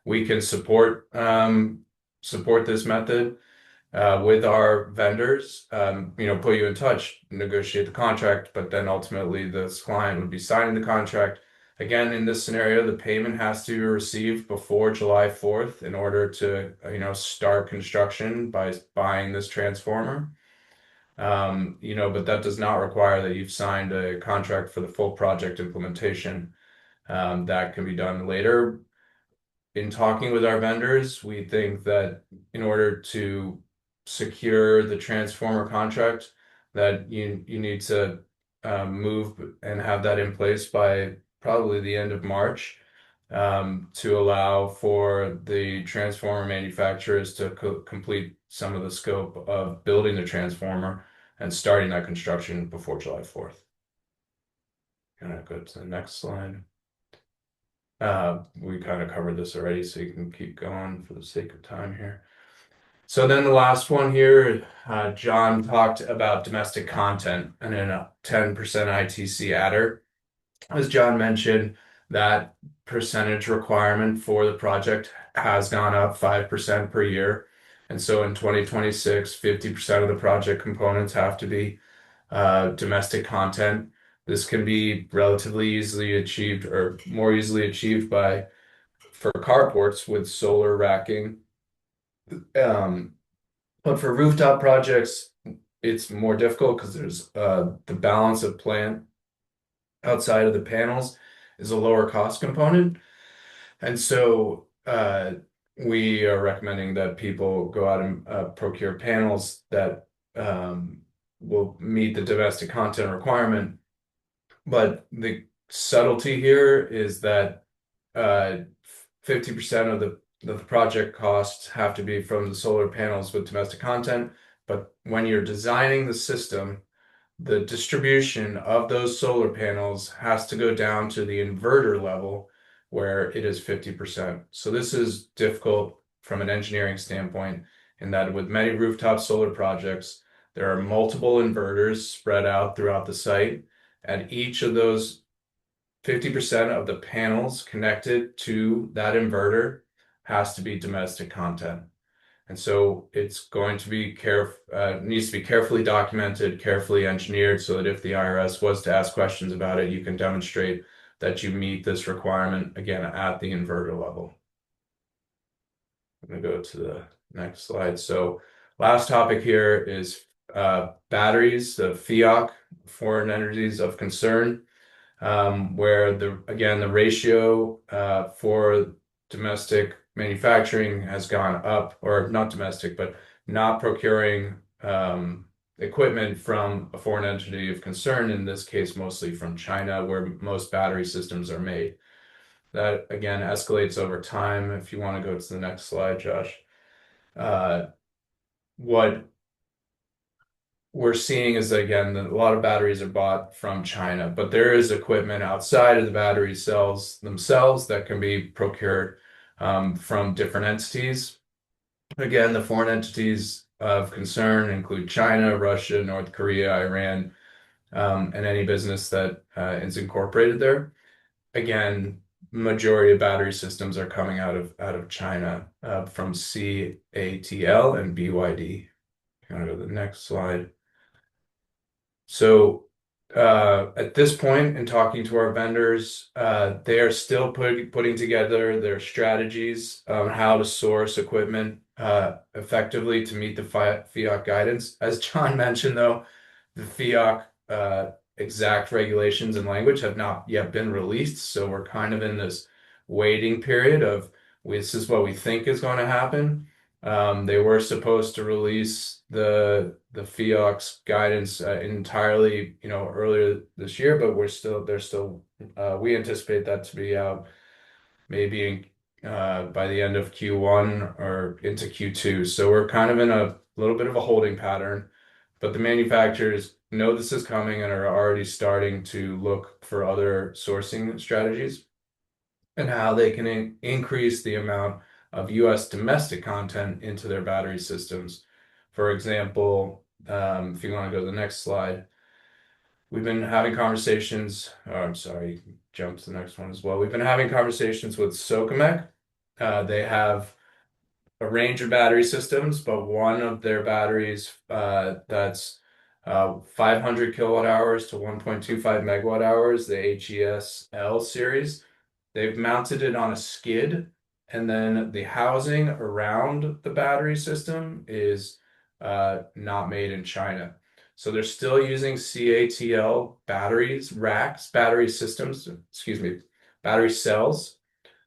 We can support this method with our vendors, put you in touch, negotiate the contract, but then ultimately this client would be signing the contract. Again, in this scenario, the payment has to be received before July 4th in order to, start construction by buying this transformer. But that does not require that you've signed a contract for the full project implementation. That can be done later. In talking with our vendors, we think that in order to secure the transformer contract, that you need to move and have that in place by probably the end of March, to allow for the transformer manufacturers to complete some of the scope of building the transformer and starting that construction before July 4th. Gonna go to the next slide. We kind of covered this already, so you can keep going for the sake of time here. So then the last one here, John talked about domestic content and then a 10% ITC adder. As John mentioned, that percentage requirement for the project has gone up 5% per year. And so in 2026, 50% of the project components have to be domestic content. This can be relatively easily achieved or more easily achieved for carports with solar racking. But for rooftop projects, it's more difficult because there's the balance of plant outside of the panels is a lower cost component. And so we are recommending that people go out and procure panels that will meet the domestic content requirement. But the subtlety here is that 50% of the project costs have to be from the solar panels with domestic content. But when you're designing the system, the distribution of those solar panels has to go down to the inverter level where it is 50%. So this is difficult from an engineering standpoint in that with many rooftop solar projects, there are multiple inverters spread out throughout the site, and each of those 50% of the panels connected to that inverter has to be domestic content. And so it's going to be needs to be carefully documented, carefully engineered, so that if the IRS was to ask questions about it, you can demonstrate that you meet this requirement again at the inverter level. I'm going to go to the next slide. So last topic here is batteries, the FEOC, foreign entities of concern, where the ratio for domestic manufacturing has gone up, or not domestic, but not procuring equipment from a foreign entity of concern, in this case, mostly from China, where most battery systems are made. That again escalates over time. If you want to go to the next slide, Josh. What we're seeing is that, again, that a lot of batteries are bought from China, but there is equipment outside of the battery cells themselves that can be procured from different entities. Again, the foreign entities of concern include China, Russia, North Korea, Iran, and any business that is incorporated there. Again, majority of battery systems are coming out of China from CATL and BYD. I'm gonna go to the next slide. So at this point, in talking to our vendors, they are still putting together their strategies on how to source equipment effectively to meet the FEOC guidance. As John mentioned, though, the FEOC exact regulations and language have not yet been released, so we're kind of in this waiting period of this is what we think is going to happen. They were supposed to release the FEOC's guidance entirely, earlier this year, but we anticipate that to be out maybe by the end of Q1 or into Q2. So we're kind of in a little bit of a holding pattern, but the manufacturers know this is coming and are already starting to look for other sourcing strategies and how they can increase the amount of US domestic content into their battery systems. For example, if you want to go to the next slide, we've been having conversations, jump to the next one as well. We've been having conversations with Socomec. They have a range of battery systems, but one of their batteries that's 500 kilowatt hours to 1.25 megawatt hours, the HESL series, they've mounted it on a skid, and then the housing around the battery system is not made in China. So they're still using CATL batteries, racks, battery systems, battery cells.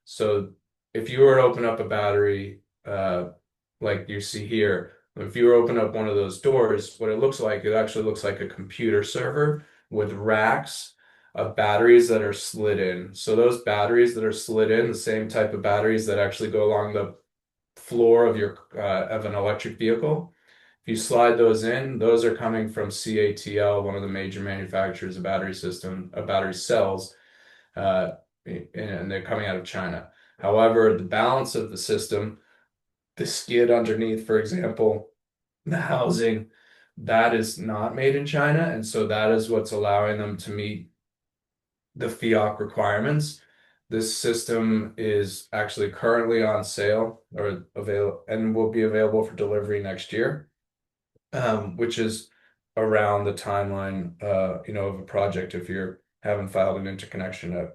So if you were to open up a battery, like you see here, if you were to open up one of those doors, what it actually looks like a computer server with racks of batteries that are slid in. So those batteries that are slid in, the same type of batteries that actually go along the floor of an electric vehicle. If you slide those in, those are coming from CATL, one of the major manufacturers of battery cells, and they're coming out of China. However, the balance of the system, the skid underneath, for example, the housing, that is not made in China, and so that is what's allowing them to meet the FEOC requirements. This system is actually currently on sale and will be available for delivery next year, which is around the timeline, of a project if you're haven't filed an interconnection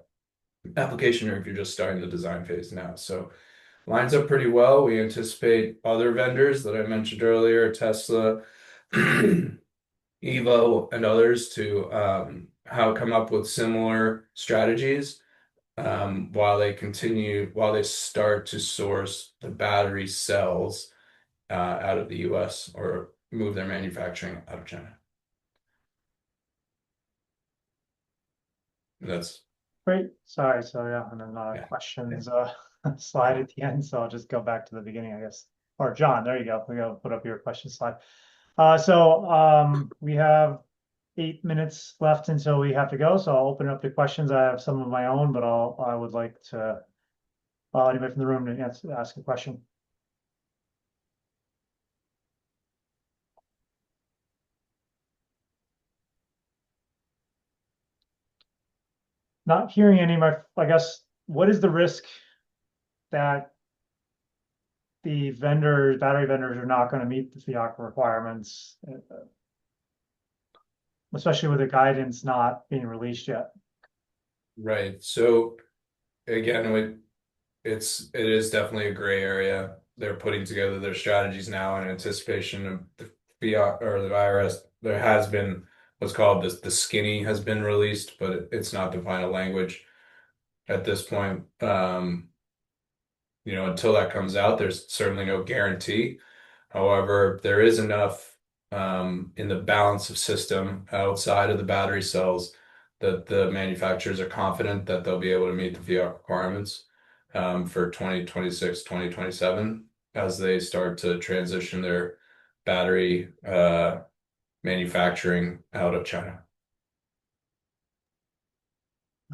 application or if you're just starting the design phase now. So lines up pretty well. We anticipate other vendors that I mentioned earlier, Tesla, Evo, and others to come up with similar strategies while they start to source the battery cells out of the US or move their manufacturing out of China. That's Great. Sorry. So yeah, and then questions slide at the end. So I'll just go back to the beginning, I guess. Or John, there you go. We go put up your question slide. We have 8 minutes left until we have to go. So I'll open up the questions. I have some of my own, but I would like to anybody from the room to ask a question. Not hearing any, I guess, what is the risk that the battery vendors are not going to meet the FEOC requirements, especially with the guidance not being released yet? right. So again, it is definitely a gray area. They're putting together their strategies now in anticipation of the FEOC or the IRS. There has been what's called the skinny has been released, but it's not the final language at this point. Until that comes out, there's certainly no guarantee. However, there is enough in the balance of system outside of the battery cells that the manufacturers are confident that they'll be able to meet the FEOC requirements for 2026, 2027 as they start to transition their battery manufacturing out of China.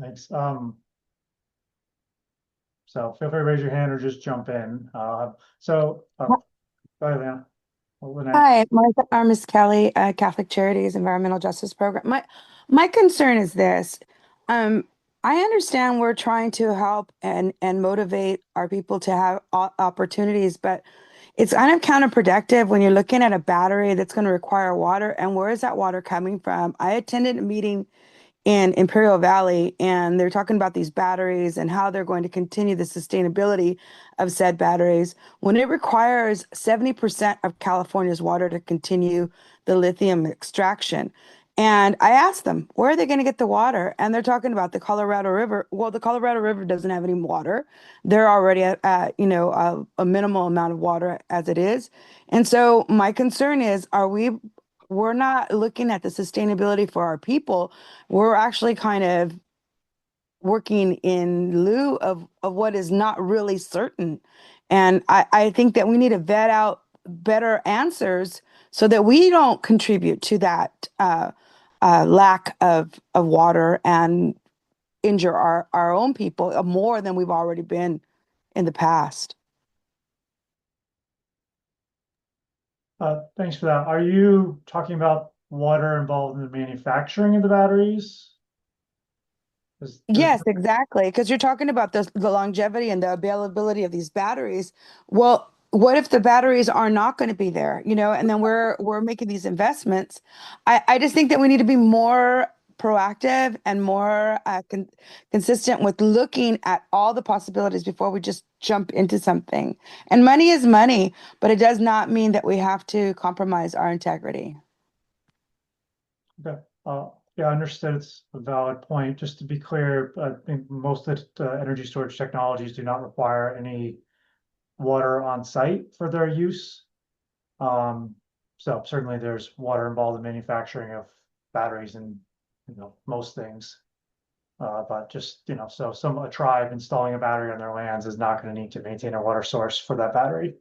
Thanks. So feel free to raise your hand or just jump in. Go ahead, Leanna. Hi, my name is Kelly, Catholic Charities Environmental Justice Program. My concern is this. I understand we're trying to help and motivate our people to have opportunities, but it's kind of counterproductive when you're looking at a battery that's going to require water, and where is that water coming from? I attended a meeting in Imperial Valley, and they're talking about these batteries and how they're going to continue the sustainability of said batteries when it requires 70% of California's water to continue the lithium extraction. And I asked them, where are they going to get the water? And they're talking about the Colorado River. Well, the Colorado River doesn't have any water. They're already at a minimal amount of water as it is. And so my concern is, we're not looking at the sustainability for our people. We're actually kind of working in lieu of what is not really certain. And I think that we need to vet out better answers so that we don't contribute to that lack of water and injure our own people more than we've already been in the past. Thanks for that. Are you talking about water involved in the manufacturing of the batteries? Yes, exactly. Because you're talking about the longevity and the availability of these batteries. Well, what if the batteries are not going to be there, and then we're making these investments? I just think that we need to be more proactive and more consistent with looking at all the possibilities before we just jump into something. And money is money, but it does not mean that we have to compromise our integrity. Okay. Yeah, I understood. It's a valid point. Just to be clear, I think most of the energy storage technologies do not require any water on site for their use. So certainly there's water involved in manufacturing of batteries and most things. But just so a tribe installing a battery on their lands is not going to need to maintain a water source for that battery.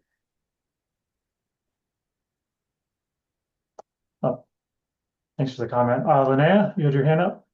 Oh, thanks for the comment. Linnea, you had your hand up.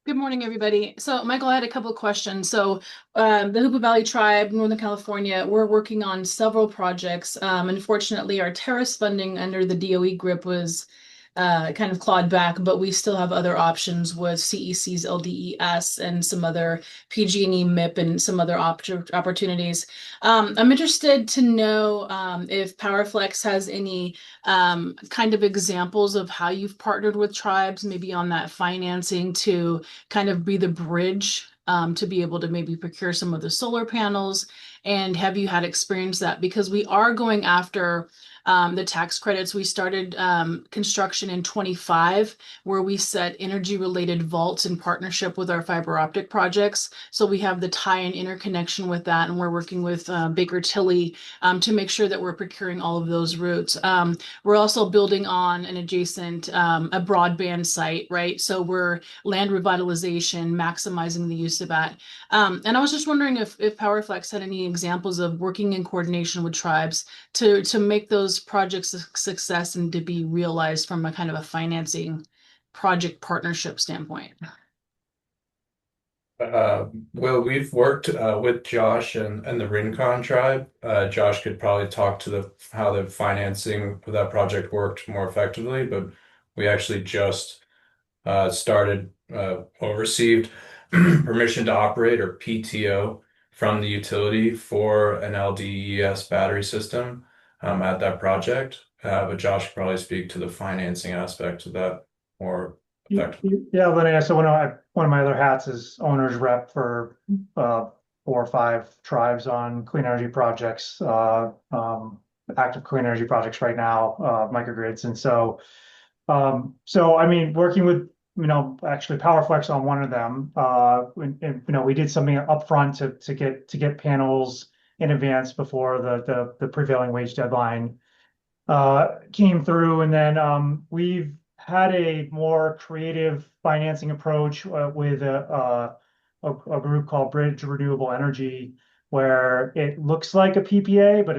Good morning, everybody. So, Michael, I had a couple of questions. So, the Hoopa Valley Tribe, Northern California, we're working on several projects. Unfortunately, our terrace funding under the DOE grip was kind of clawed back, but we still have other options with CEC's LDES and some other PG&E MIP and some other opportunities. I'm interested to know if PowerFlex has any kind of examples of how you've partnered with tribes, maybe on that financing to kind of be the bridge to be able to maybe procure some of the solar panels. And have you had experience that? Because we are going after the tax credits. We started construction in 25, where we set energy related vaults in partnership with our fiber optic projects. So we have the tie and interconnection with that, and we're working with Baker Tilly to make sure that we're procuring all of those routes. We're also building on an adjacent a broadband site, right? So we're land revitalization, maximizing the use of that. And I was just wondering if PowerFlex had any examples of working in coordination with tribes to make those projects a success and to be realized from a kind of a financing project partnership standpoint. Well, we've worked with Josh and the Rincon tribe. Josh could probably talk to how the financing for that project worked more effectively, but we actually just started or received permission to operate, or PTO, from the utility for an LDES battery system at that project. But Josh could probably speak to the financing aspect of that more effectively. Yeah, Linnea, so one of my other hats is owner's rep for 4 or 5 tribes on clean energy projects, active clean energy projects right now, microgrids. And so I mean, working with, actually PowerFlex on one of them, we did something upfront to get panels in advance before the prevailing wage deadline came through. And then we've had a more creative financing approach with a group called Bridge Renewable Energy, where it looks like a PPA, but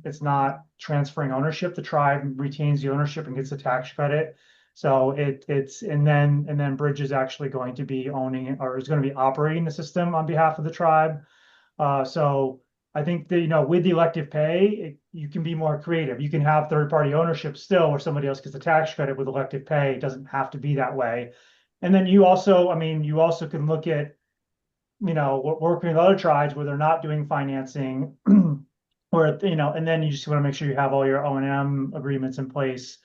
it's not transferring ownership. The tribe retains the ownership and gets the tax credit. So and then Bridge is actually going to be owning, or is going to be operating the system on behalf of the tribe. So I think that, with the elective pay, you can be more creative. You can have third-party ownership still, where somebody else gets the tax credit with elective pay. It doesn't have to be that way. And then you also can look at, working with other tribes where they're not doing financing, where, and then you just want to make sure you have all your O&M agreements in place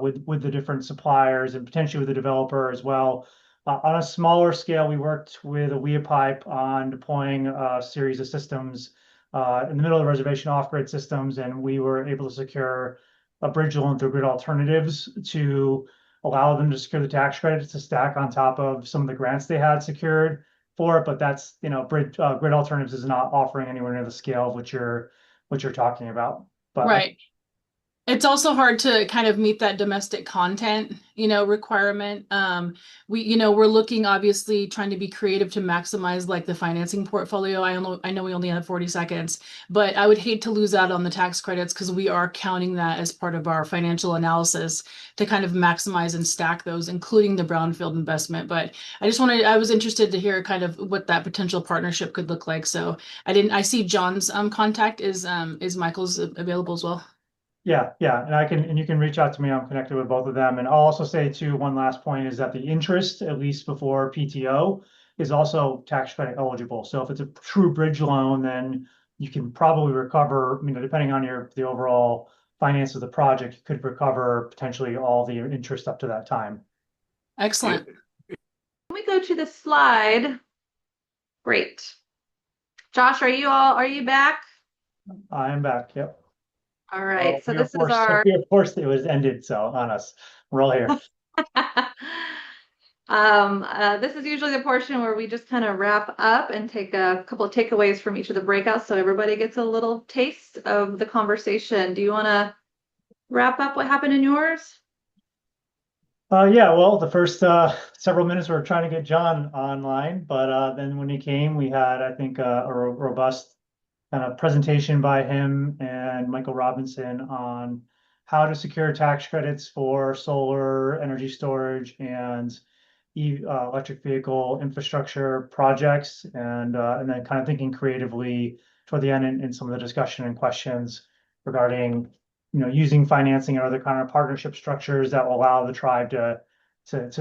with the different suppliers and potentially with the developer as well. On a smaller scale, we worked with a WEA-Pipe on deploying a series of systems in the middle of the reservation off-grid systems, and we were able to secure a bridge loan through Grid Alternatives to allow them to secure the tax credits to stack on top of some of the grants they had secured for it. But that's, Grid Alternatives is not offering anywhere near the scale of what you're talking about. But right. It's also hard to kind of meet that domestic content, requirement. We're looking, obviously trying to be creative to maximize like the financing portfolio. I know we only have 40 seconds, but I would hate to lose out on the tax credits because we are counting that as part of our financial analysis to kind of maximize and stack those, including the brownfield investment. But I was interested to hear kind of what that potential partnership could look like. So I see John's contact is Michael's available as well. Yeah, and you can reach out to me. I'm connected with both of them. And I'll also say too, one last point is that the interest, at least before PTO, is also tax credit eligible. So if it's a true bridge loan, then you can probably recover, depending on the overall finance of the project, you could recover potentially all the interest up to that time. Excellent. Can we go to the slide? Great. Josh, are you back? I am back. Yep. All right. Well, So this is our. Of course, it was ended. So on us, we're all here. This is usually the portion where we just kind of wrap up and take a couple of takeaways from each of the breakouts, so everybody gets a little taste of the conversation. Do you want to wrap up what happened in yours? Yeah, well, the first several minutes we were trying to get John online, but then when he came, we had, I think, a robust kind of presentation by him and Michael Robinson on how to secure tax credits for solar energy storage and electric vehicle infrastructure projects, and then kind of thinking creatively toward the end in some of the discussion and questions regarding using financing and other kind of partnership structures that will allow the tribe to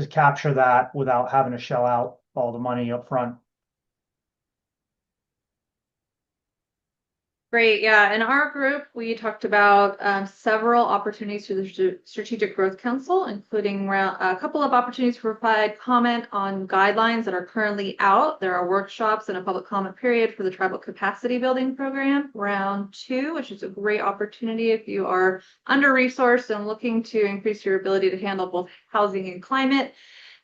capture that without having to shell out all the money up front. Great. Yeah. In our group, we talked about several opportunities through the Strategic Growth Council, including a couple of opportunities to provide comment on guidelines that are currently out. There are workshops and a public comment period for the Tribal Capacity Building Program, round 2, which is a great opportunity if you are under-resourced and looking to increase your ability to handle both housing and climate.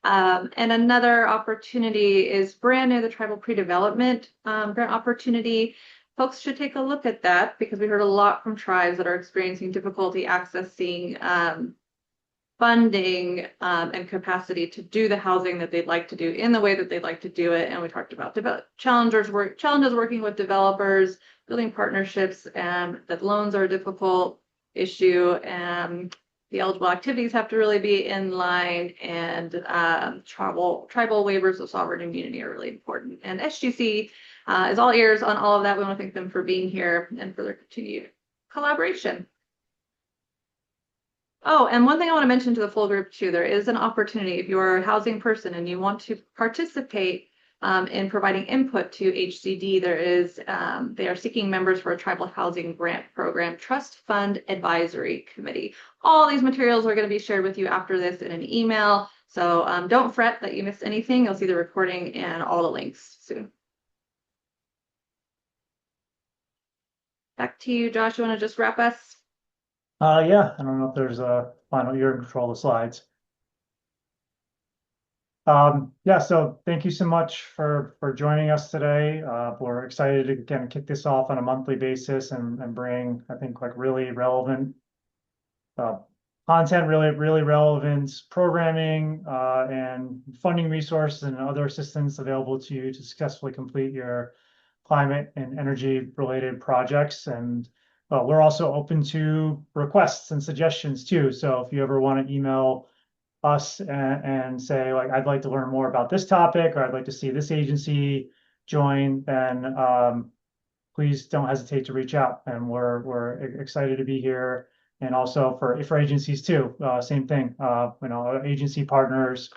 And another opportunity is brand new, the Tribal Pre-Development Grant Opportunity. Folks should take a look at that because we heard a lot from tribes that are experiencing difficulty accessing funding and capacity to do the housing that they'd like to do in the way that they'd like to do it. And we talked about challenges working with developers, building partnerships, and that loans are a difficult issue. And the eligible activities have to really be in line, and tribal waivers of sovereign immunity are really important. And SGC is all ears on all of that. We want to thank them for being here and for their continued collaboration. Oh, and one thing I want to mention to the full group too, there is an opportunity if you're a housing person and you want to participate in providing input to HCD, they are seeking members for a tribal housing grant program trust fund advisory committee. All these materials are going to be shared with you after this in an email. So don't fret that you missed anything. You'll see the recording and all the links soon. Back to you, Josh. You want to just wrap us? Yeah, I don't know if there's a final, you're in control of the slides. Yeah, so thank you so much for joining us today. We're excited to again kick this off on a monthly basis and bring, I think, like really relevant content, really relevant programming and funding resources and other assistance available to you to successfully complete your climate and energy related projects. And we're also open to requests and suggestions too. So if you ever want to email us and say, like, I'd like to learn more about this topic, or I'd like to see this agency join, then please don't hesitate to reach out. And we're excited to be here. And also for agencies too, same thing. Agency partners,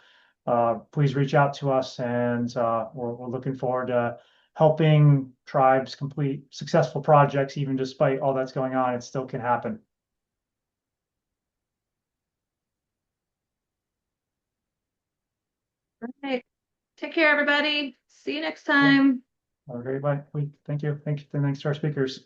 please reach out to us, and we're looking forward to helping tribes complete successful projects. Even despite all that's going on, it still can happen. All right. Take care, everybody. See you next time. Have a great week. Thank you. Thanks to our speakers.